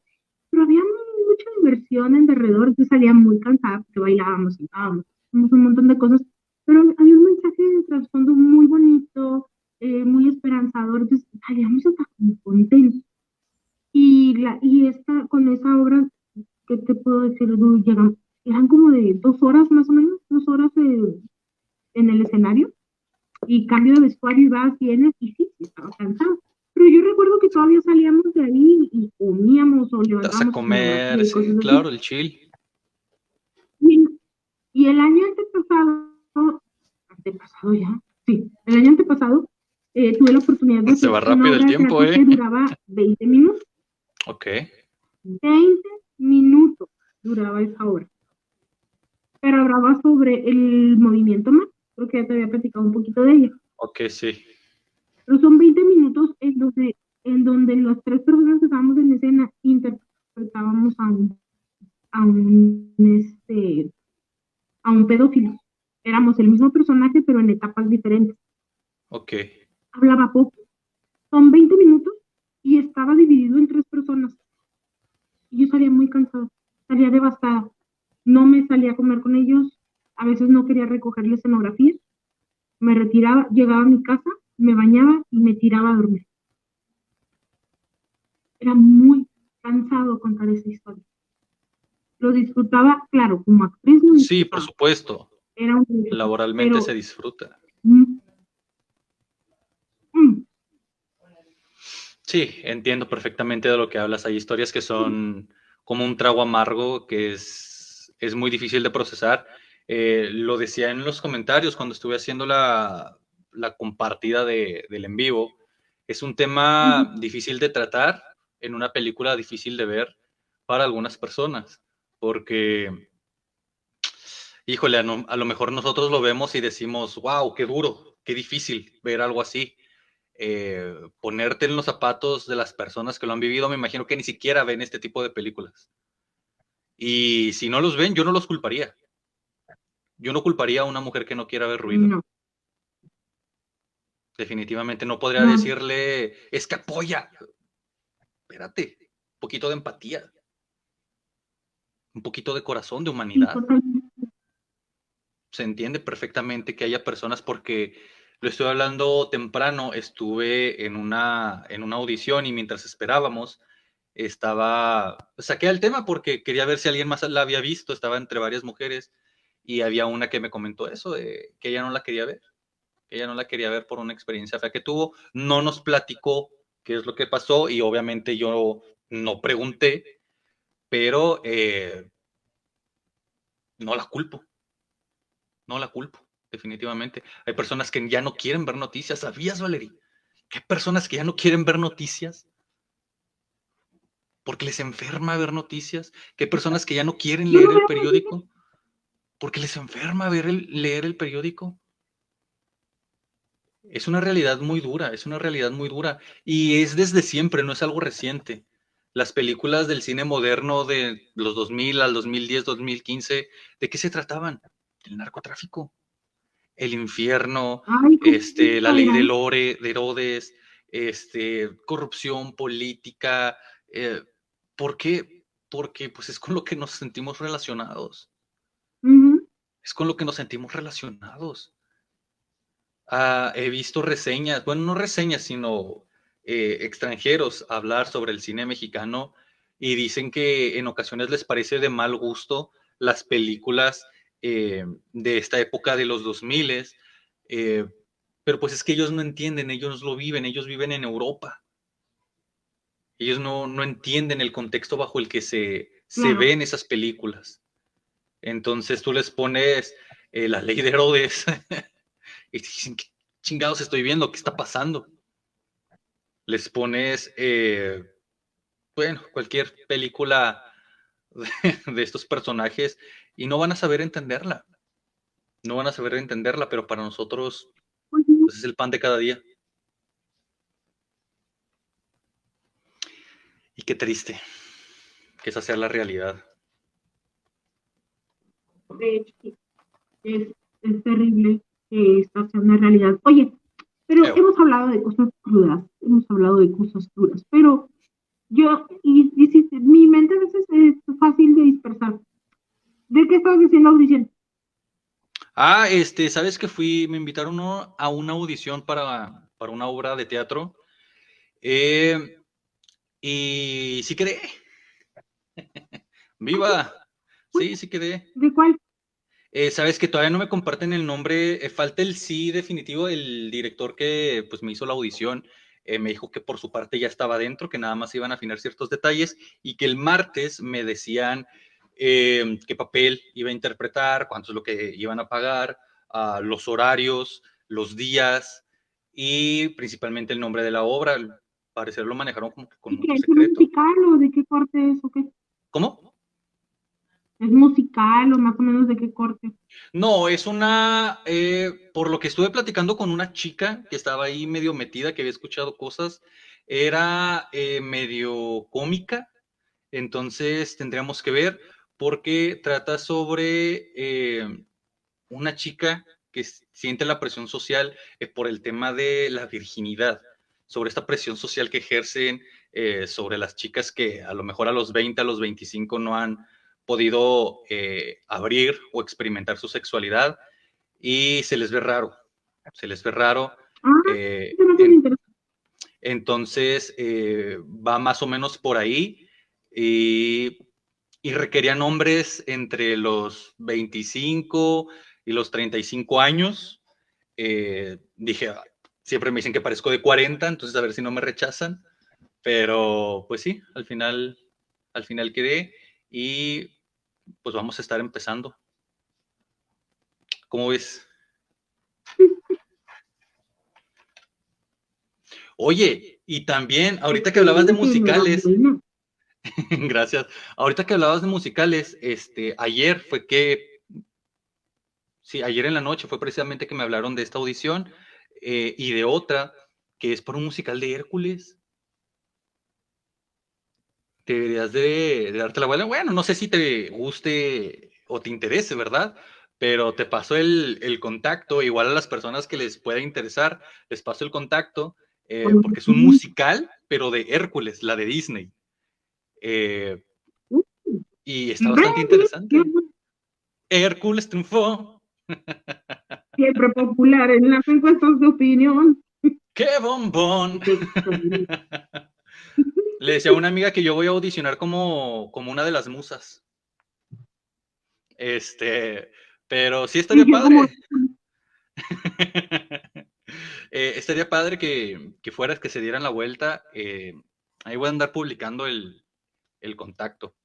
pero había mucha diversión en derredor. Yo salía muy cansada porque bailábamos, cantábamos, hicimos un montón de cosas, pero había un mensaje de trasfondo muy bonito, muy esperanzador. Entonces salíamos hasta contentos. Con esa obra, ¿qué te puedo decir? Eran como de 2 horas más o menos, 2 horas en el escenario, y cambio de vestuario y vas, vienes, y sí, estaba cansado. Pero yo recuerdo que todavía salíamos de ahí y comíamos o levantábamos a comer, sí, claro, el chill. Y el año antepasado ya, sí, el año antepasado tuve la oportunidad de hacer una obra de teatro que duraba 20 minutos. Ok. 20 minutos duraba esa obra. Pero hablaba sobre el movimiento MAC, porque ya te había platicado un poquito de ella. Ok, sí. Pero son 20 minutos en donde las 3 personas que estábamos en escena interpretábamos a un pedófilo. Éramos el mismo personaje, pero en etapas diferentes. Ok. Hablaba poco. Son 20 minutos y estaba dividido en 3 personas. Y yo salía muy cansada, salía devastada. No me salía a comer con ellos, a veces no quería recoger la escenografía, me retiraba, llegaba a mi casa, me bañaba y me tiraba a dormir. Era muy cansado contar esa historia. lo disfrutaba, claro, como actriz lo Sí, por disfrutaba, supuesto. era un regreso, Laboralmente se pero disfruta. mm, mm, Sí, entiendo perfectamente de lo que hablas. Hay historias que son como un trago amargo que es muy difícil de procesar. Lo decía en los comentarios cuando estuve haciendo la compartida del en vivo. Es un tema mm, difícil de tratar en una película difícil de ver para algunas personas, porque, híjole, a lo mejor nosotros lo vemos y decimos, wow, qué duro, qué difícil ver algo así. Ponerte en los zapatos de las personas que lo han vivido, me imagino que ni siquiera ven este tipo de películas. Y si no los ven, yo no los culparía. Yo no culparía a una mujer que no quiera ver ruido. no, Definitivamente no podría no, decirle, es que apoya. Espérate, un poquito de empatía, un poquito de corazón, de sí, humanidad. totalmente. Se entiende perfectamente que haya personas porque lo estoy hablando temprano, estuve en una audición y mientras esperábamos, saqué el tema porque quería ver si alguien más la había visto, estaba entre varias mujeres y había una que me comentó eso, de que ella no la quería ver, que ella no la quería ver por una experiencia fea que tuvo, no nos platicó qué es lo que pasó y obviamente yo no pregunté, pero no la culpo, no la culpo, definitivamente. Hay personas que ya no quieren ver noticias, ¿sabías, Valerie? Que hay personas que ya no quieren ver noticias porque les enferma ver noticias, que hay personas que ya no quieren Yo leer no el veo noticias, periódico porque les enferma leer el periódico. Es una realidad muy dura, es una realidad muy dura. Y es desde siempre, no es algo reciente. Las películas del cine moderno de los 2000 al 2010, 2015, ¿de qué se trataban? Del narcotráfico, el infierno, ay, ¿cómo la ley era de, eso? De Herodes, corrupción política. eh, ¿Por qué? Porque pues es con lo que nos sentimos relacionados. Ujú. Es con lo que nos sentimos relacionados. He visto reseñas, bueno, no reseñas, sino extranjeros hablar sobre el cine mexicano y dicen que en ocasiones les parece de mal gusto las películas de esta época de los 2000, eh, pero pues es que ellos no entienden, ellos lo viven, ellos viven en Europa, ellos no entienden el contexto bajo el que se Claro. ven esas películas. Entonces tú les pones la ley de Herodes y dicen, ¿qué chingados estoy viendo? ¿Qué está pasando? Les pones, bueno, cualquier película de estos personajes y no van a saber entenderla, no van a saber entenderla, pero para nosotros Pues no, pues es el pan de cada día. Y qué triste que esa sea la realidad. de hecho, sí, es terrible que esta sea una realidad. Oye, pero Eo. hemos hablado de cosas crudas, hemos hablado de cosas duras, pero mi mente a veces es fácil de dispersar. ¿De qué estabas diciendo audición? ¿Sabes que me invitaron a una audición para una obra de teatro? Eh, y sí quedé, viva, sí, sí quedé. ¿De cuál? Sabes que todavía no me comparten el nombre, falta el sí definitivo, el director que pues me hizo la audición me dijo que por su parte ya estaba dentro, que nada más iban a afinar ciertos detalles y que el martes me decían qué papel iba a interpretar, cuánto es lo que iban a pagar, los horarios, los días y principalmente el nombre de la obra. Al parecer lo manejaron como que con ¿Y qué mucho es un secreto. musical o de qué corte es o qué? ¿Cómo? ¿Es musical o más o menos de qué corte? No, por lo que estuve platicando con una chica que estaba ahí medio metida, que había escuchado cosas, era medio cómica, entonces tendríamos que ver porque trata sobre una chica que siente la presión social por el tema de la virginidad, sobre esta presión social que ejercen sobre las chicas que a lo mejor a los 20, a los 25 no han podido abrir o experimentar su sexualidad y se les ve raro, se les ve raro. Ah, eh, se me hace en, interesante. entonces va más o menos por ahí y y requerían hombres entre los 25 y los 35 años. Dije, siempre me dicen que parezco de 40, entonces a ver si no me rechazan. Pero pues sí, al final quedé y pues vamos a estar empezando. ¿Cómo ves? Oye, y también, ahorita que hablabas de Excelente, musicales, enhorabuena. gracias. Ahorita que hablabas de musicales, ayer fue que, sí, ayer en la noche fue precisamente que me hablaron de esta audición y de otra que es por un musical de Hércules. Deberías de darte la vuelta. Bueno, no sé si te guste o te interese, ¿verdad? Pero te paso el contacto, igual a las personas que les pueda interesar, les paso el contacto, porque es un musical, pero de Hércules, la de Disney. Eh, y está bastante interesante. Hércules triunfó. Siempre popular en las encuestas de opinión. ¡Qué bombón! Excelente. Le decía a una amiga que yo voy a audicionar como una de las musas. Pero sí estaría Y yo como, padre. Estaría padre que fueras, que se dieran la vuelta. Ahí voy a andar publicando el contacto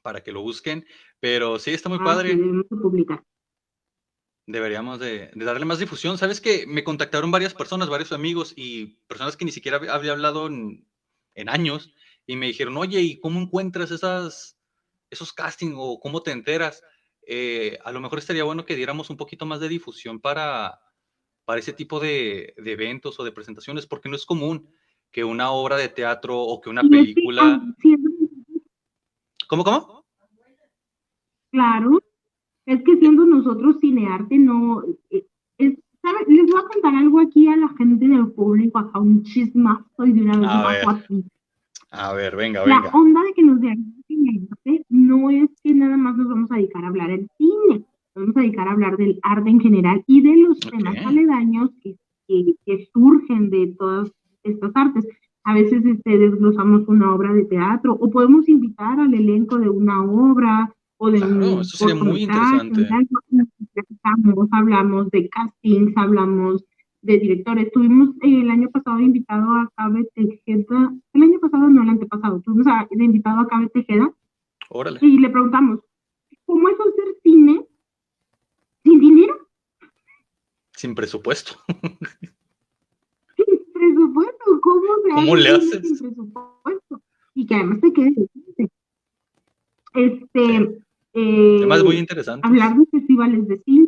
para que lo busquen. Pero sí, está muy sí, padre. debemos de publicar. Deberíamos de darle más difusión. Sabes que me contactaron varias personas, varios amigos y personas que ni siquiera había hablado en años y me dijeron, oye, ¿y cómo encuentras esos castings o cómo te enteras? A lo mejor estaría bueno que diéramos un poquito más de difusión para ese tipo de eventos o de presentaciones, porque no es común que una obra de teatro o que una Y es que, película... siendo, ¿Cómo, cómo? claro, es que siendo nosotros cinearte, no, ¿sabes? Les voy a contar algo aquí a la gente del público, acá un chismazo y de una vez bajo aquí. A ver, venga, La venga. onda de que nos digan cinearte no es que nada más nos vamos a dedicar a hablar del cine, nos vamos a dedicar a hablar del arte en general y de los Ok. temas aledaños que surgen de todas estas artes. A veces desglosamos una obra de teatro o podemos invitar al elenco de una obra o de Claro, un eso sería muy cortometraje, interesante. hablamos de castings, hablamos de directores. Tuvimos el año pasado invitado a Cabe Tejeda, el año pasado no, el antepasado, tuvimos de invitado a Cabe Tejeda Órale. y le preguntamos, ¿cómo es hacer cine sin dinero? Sin presupuesto. Sin presupuesto, ¿cómo se ¿Cómo hace le cine sin haces? presupuesto? Y que además te quede decente. Sí. Este, Temas muy hablar interesantes. de festivales de cine,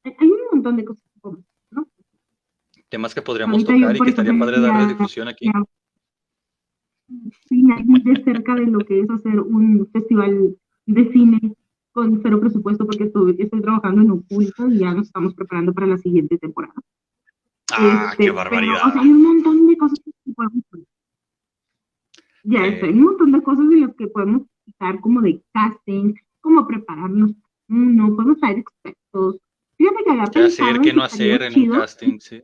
hay un montón de cosas que podemos, ¿no? Temas que podríamos Ahorita yo, tocar y por que ejemplo, estaría padre darle difusión aquí. cine muy de cerca de lo que es hacer un festival de cine con cero presupuesto porque estoy trabajando en un público y ya nos estamos preparando para la siguiente temporada. Ah, qué Pero, o sea, barbaridad. hay un montón de cosas que podemos hacer. Ya está, hay Sí. un montón de cosas de las que podemos quitar, como de casting, como prepararnos. No podemos traer expertos. Fíjate que había ¿Qué hacer, pensado qué en que no estaría hacer en un chido, casting? Sí.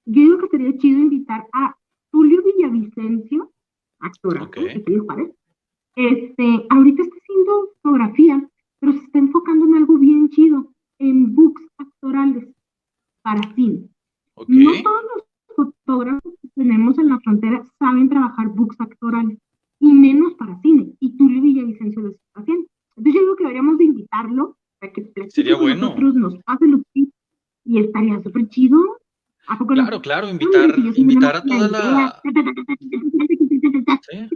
yo digo que sería chido invitar a Tulio Villavicencio, Ok. actorazo, de Felipe Juárez. Ahorita está haciendo fotografía, pero se está enfocando en algo bien chido, en books actorales para cine. Ok. No todos los fotógrafos que tenemos en la frontera saben trabajar books actorales, y menos para cine. Y Tulio Villavicencio lo está haciendo. Entonces yo digo que deberíamos de invitarlo para que platique Sería con bueno. nosotros, nos pase los tips, y estaría súper chido. ¿A poco no? Claro, claro, Hombre, si yo soy una invitar a máquina de toda ideas. la... Sí.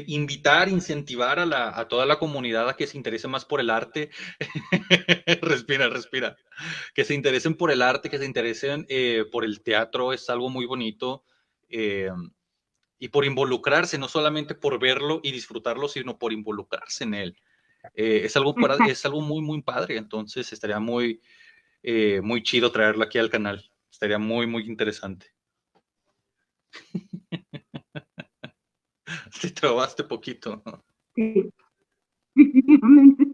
Invitar, incentivar a toda la comunidad a que se interese más por el arte. Respira, respira. Que se interesen por el arte, que se interesen por el teatro, es algo muy bonito. eh, y por involucrarse, no solamente por verlo y disfrutarlo, sino por involucrarse en él. Es algo muy, muy padre, entonces estaría muy chido traerlo aquí al canal. Estaría muy, muy interesante. Te trobaste poquito. Sí, definitivamente.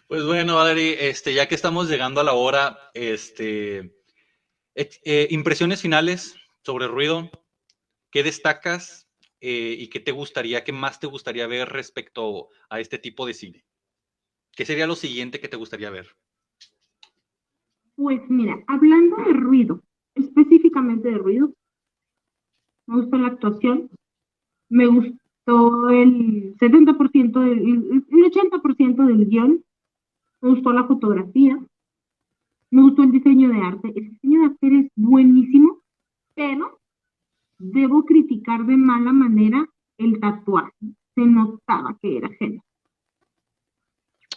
Pues bueno, Valerie, ya que estamos llegando a la hora, Impresiones finales sobre Ruido. ¿Qué destacas y qué más te gustaría ver respecto a este tipo de cine? ¿Qué sería lo siguiente que te gustaría ver? Pues mira, hablando de ruido, específicamente de ruido, me gustó la actuación, me gustó el 70%, el 80% del guión, me gustó la fotografía, me gustó el diseño de arte. El diseño de arte es buenísimo, pero debo criticar de mala manera el tatuaje. Se notaba que era ajeno.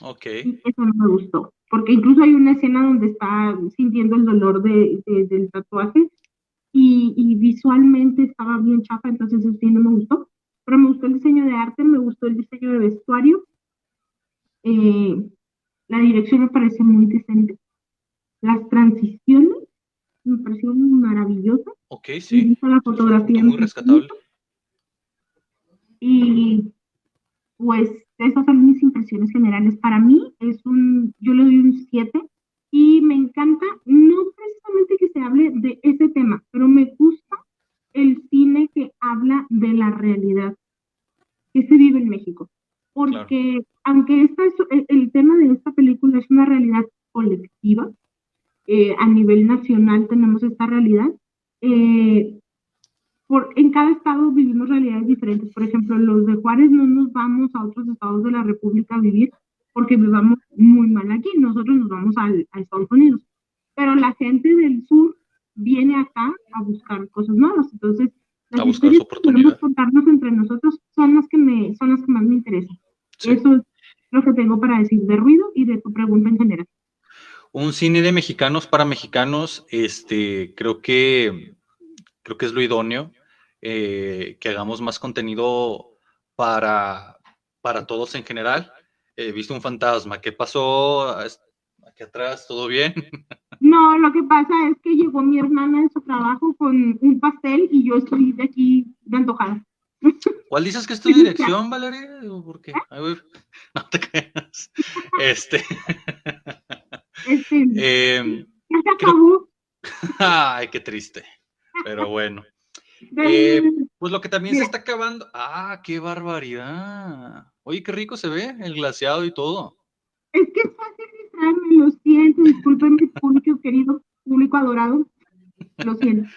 Ok. Y eso no me gustó. Porque incluso hay una escena donde está sintiendo el dolor del tatuaje y visualmente estaba bien chafa, entonces eso sí no me gustó. Pero me gustó el diseño de arte, me gustó el diseño de vestuario. eh, la dirección me parece muy decente. Las transiciones me parecieron maravillosas. Ok, sí. Incluso la Es un fotografía punto me muy gustó rescatable. mucho. Y pues esas son mis impresiones generales. Para mí yo le doy un 7 y me encanta, no precisamente que se hable de ese tema, pero me gusta el cine que habla de la realidad que se vive en México. Claro. Porque aunque el tema de esta película es una realidad colectiva, a nivel nacional tenemos esta realidad, eh, en cada estado vivimos realidades diferentes. Por ejemplo, los de Juárez no nos vamos a otros estados de la República a vivir porque vivamos muy mal aquí. Nosotros nos vamos a Estados Unidos. Pero la gente del sur viene acá a buscar cosas nuevas. Entonces, A las buscar su historias que podemos oportunidad. contarnos entre nosotros son las que más me interesan. Sí. Eso es lo que tengo para decir de ruido y de tu pregunta en general. Un cine de mexicanos para mexicanos, creo que es lo idóneo, que hagamos más contenido para, para todos en general. He visto un fantasma. ¿Qué pasó? Aquí atrás, ¿todo bien? No, lo que pasa es que llegó mi hermana de su trabajo con un pastel y yo estoy de aquí de antojada. ¿Cuál dices que es tu dirección, Valeria? ¿Por qué? A ver, no te creas. Este, Este, eh, ya se creo, acabó. ay, qué triste, pero bueno. Del- Pues lo que también se Mira, está acabando. ¡Ah, qué barbaridad! Oye, qué rico se ve el glaseado y todo. es que es fácil distraerme, lo siento, disculpen mi público querido, público adorado, lo siento.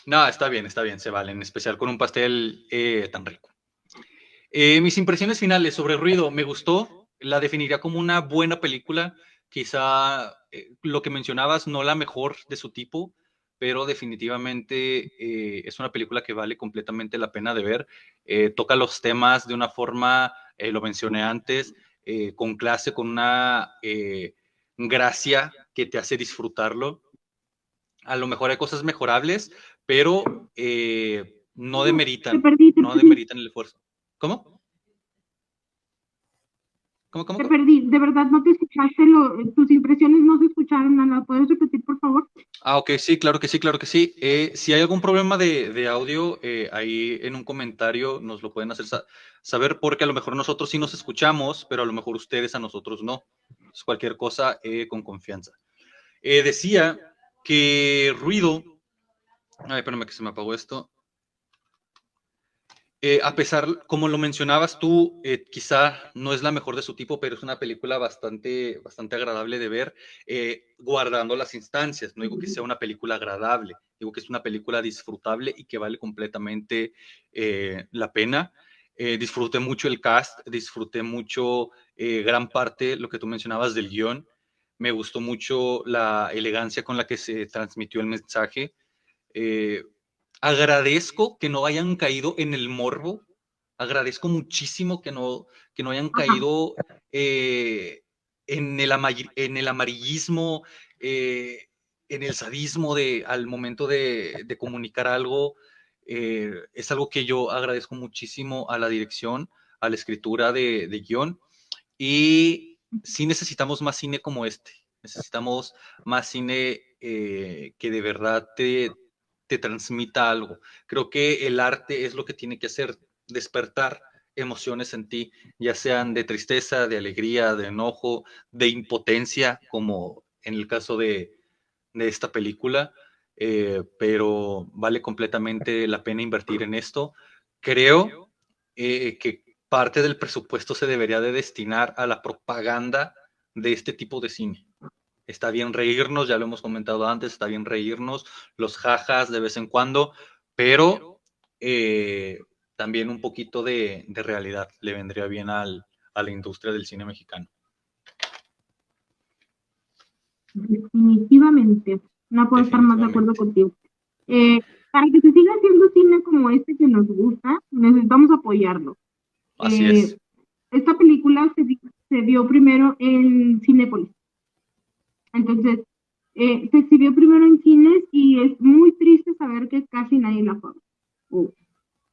No, está bien, se vale, en especial con un pastel tan rico. Mis impresiones finales sobre Ruido, me gustó, la definiría como una buena película, quizá lo que mencionabas, no la mejor de su tipo, pero definitivamente es una película que vale completamente la pena de ver. Toca los temas de una forma, lo mencioné antes, con clase, con una gracia que te hace disfrutarlo. A lo mejor hay cosas mejorables, pero no No, demeritan, te no perdí, demeritan el esfuerzo. ¿Cómo? ¿Cómo, cómo, te cómo? perdí, de verdad no te escuchaste, tus impresiones no se escucharon nada, ¿puedes repetir por favor? Ah, ok, sí, claro que sí, claro que sí. Si hay algún problema de audio, ahí en un comentario nos lo pueden hacer saber, porque a lo mejor nosotros sí nos escuchamos, pero a lo mejor ustedes a nosotros no. Entonces, cualquier cosa, con confianza. Decía que Ruido, ay, espérame que se me apagó esto. A pesar, como lo mencionabas tú, quizá no es la mejor de su tipo, pero es una película bastante, bastante agradable de ver, guardando las instancias. No digo que sea una película agradable, digo que es una película disfrutable y que vale completamente la pena. Disfruté mucho el cast, disfruté mucho gran parte lo que tú mencionabas del guión. Me gustó mucho la elegancia con la que se transmitió el mensaje. Eh, Agradezco que no hayan caído en el morbo, agradezco muchísimo que no hayan Ajá, caído en el amarillismo, eh, en el sadismo al momento de comunicar algo. Es algo que yo agradezco muchísimo a la dirección, a la escritura de guión, y sí necesitamos más cine como este. Necesitamos más cine que de verdad te transmita algo. Creo que el arte es lo que tiene que hacer, despertar emociones en ti, ya sean de tristeza, de alegría, de enojo, de impotencia, como en el caso de esta película. pero vale completamente la pena invertir en esto. Creo que parte del presupuesto se debería de destinar a la propaganda de este tipo de cine. Está bien reírnos, ya lo hemos comentado antes, está bien reírnos, los jajas de vez en cuando, pero también un poquito de realidad le vendría bien a la industria del cine mexicano. Definitivamente, no puedo estar más de acuerdo contigo. Para que se siga haciendo cine como este que nos gusta, necesitamos apoyarlo. Así es. Esta película se vio primero en Cinépolis. Entonces, se exhibió primero en cines y es muy triste saber que casi nadie la fue.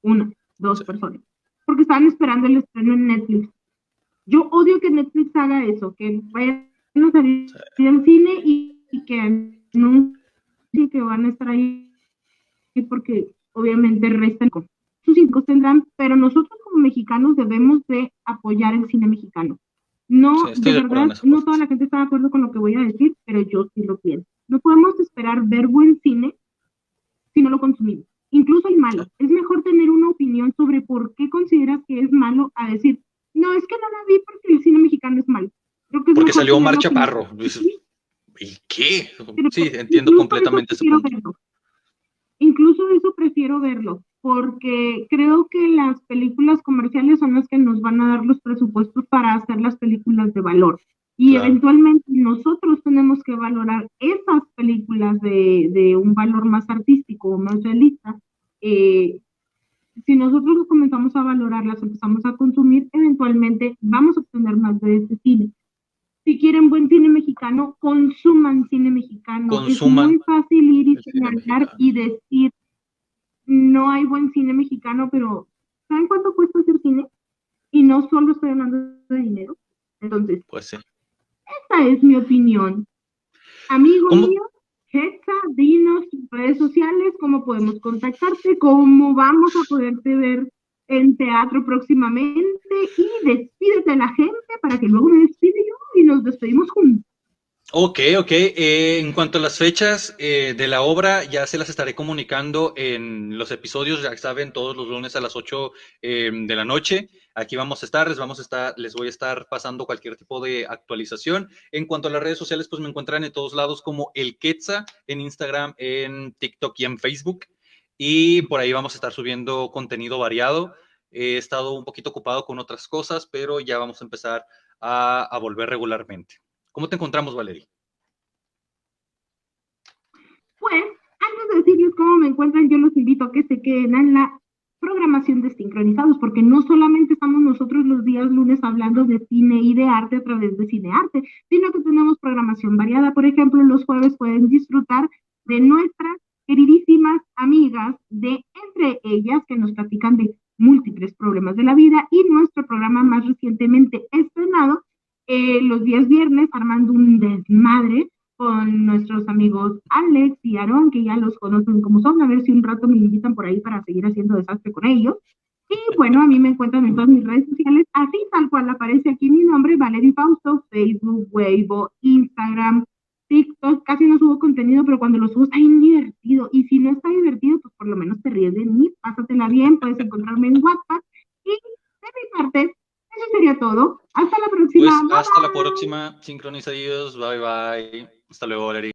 Una, dos personas. Porque estaban esperando el estreno en Netflix. Yo odio que Netflix haga eso, que vayan a salir al cine y que anuncien que van a estar ahí porque obviamente restan con sus 5 tendrán, pero nosotros como mexicanos debemos de apoyar el cine mexicano. No, de verdad, no toda la gente está de acuerdo con lo que voy a decir, pero yo sí lo pienso. No podemos esperar ver buen cine si no lo consumimos. Incluso el malo. Es mejor tener una opinión sobre por qué consideras que es malo a decir, no, es que no la vi porque el cine mexicano es malo. Creo que es porque salió Omar Chaparro. ¿Y qué? Sí, entiendo completamente ese punto. Incluso eso prefiero verlo, porque creo que las películas comerciales son las que nos van a dar los presupuestos para hacer las películas de valor. Y eventualmente nosotros tenemos que valorar esas películas de un valor más artístico o más realista. Si nosotros los comenzamos a valorar, las empezamos a consumir, eventualmente vamos a obtener más de ese cine. Si quieren buen cine mexicano, consuman cine mexicano. Es muy fácil ir y señalar y decir, no hay buen cine mexicano, pero ¿saben cuánto cuesta hacer cine? Y no solo estoy hablando de dinero. Entonces, pues sí. Esta es mi opinión. Amigo mío, Hetza, dinos redes sociales, cómo podemos contactarte, cómo vamos a poderte ver en teatro próximamente y despídete a la gente para que luego me despide yo y nos despedimos juntos. Ok. En cuanto a las fechas de la obra, ya se las estaré comunicando en los episodios, ya saben, todos los lunes a las 8 de la noche. Aquí vamos a estar, les voy a estar pasando cualquier tipo de actualización. En cuanto a las redes sociales, pues me encuentran en todos lados como El Quetza, en Instagram, en TikTok y en Facebook. Y por ahí vamos a estar subiendo contenido variado. He estado un poquito ocupado con otras cosas, pero ya vamos a empezar a volver regularmente. ¿Cómo te encontramos, Valerie? Pues, antes de decirles cómo me encuentran, yo los invito a que se queden en la programación de Sincronizados, porque no solamente estamos nosotros los días lunes hablando de cine y de arte a través de Cinearte, sino que tenemos programación variada. Por ejemplo, los jueves pueden disfrutar de nuestras queridísimas amigas, de entre ellas que nos platican de múltiples problemas de la vida, y nuestro programa más recientemente estrenado, los días viernes, armando un desmadre con nuestros amigos Alex y Aaron, que ya los conocen como son, a ver si un rato me invitan por ahí para seguir haciendo desastre con ellos. Y bueno, a mí me encuentran en todas mis redes sociales, así tal cual aparece aquí mi nombre, Valerie Fausto, Facebook, Weibo, Instagram, TikTok. Casi no subo contenido, pero cuando lo subo está bien divertido. Y si no está divertido, pues por lo menos te ríes de mí, pásatela bien, puedes encontrarme en WhatsApp. Y de mi parte, eso sería todo. Hasta la próxima. Pues hasta la próxima. Sincronizados. Bye, bye. Hasta luego, Valerie.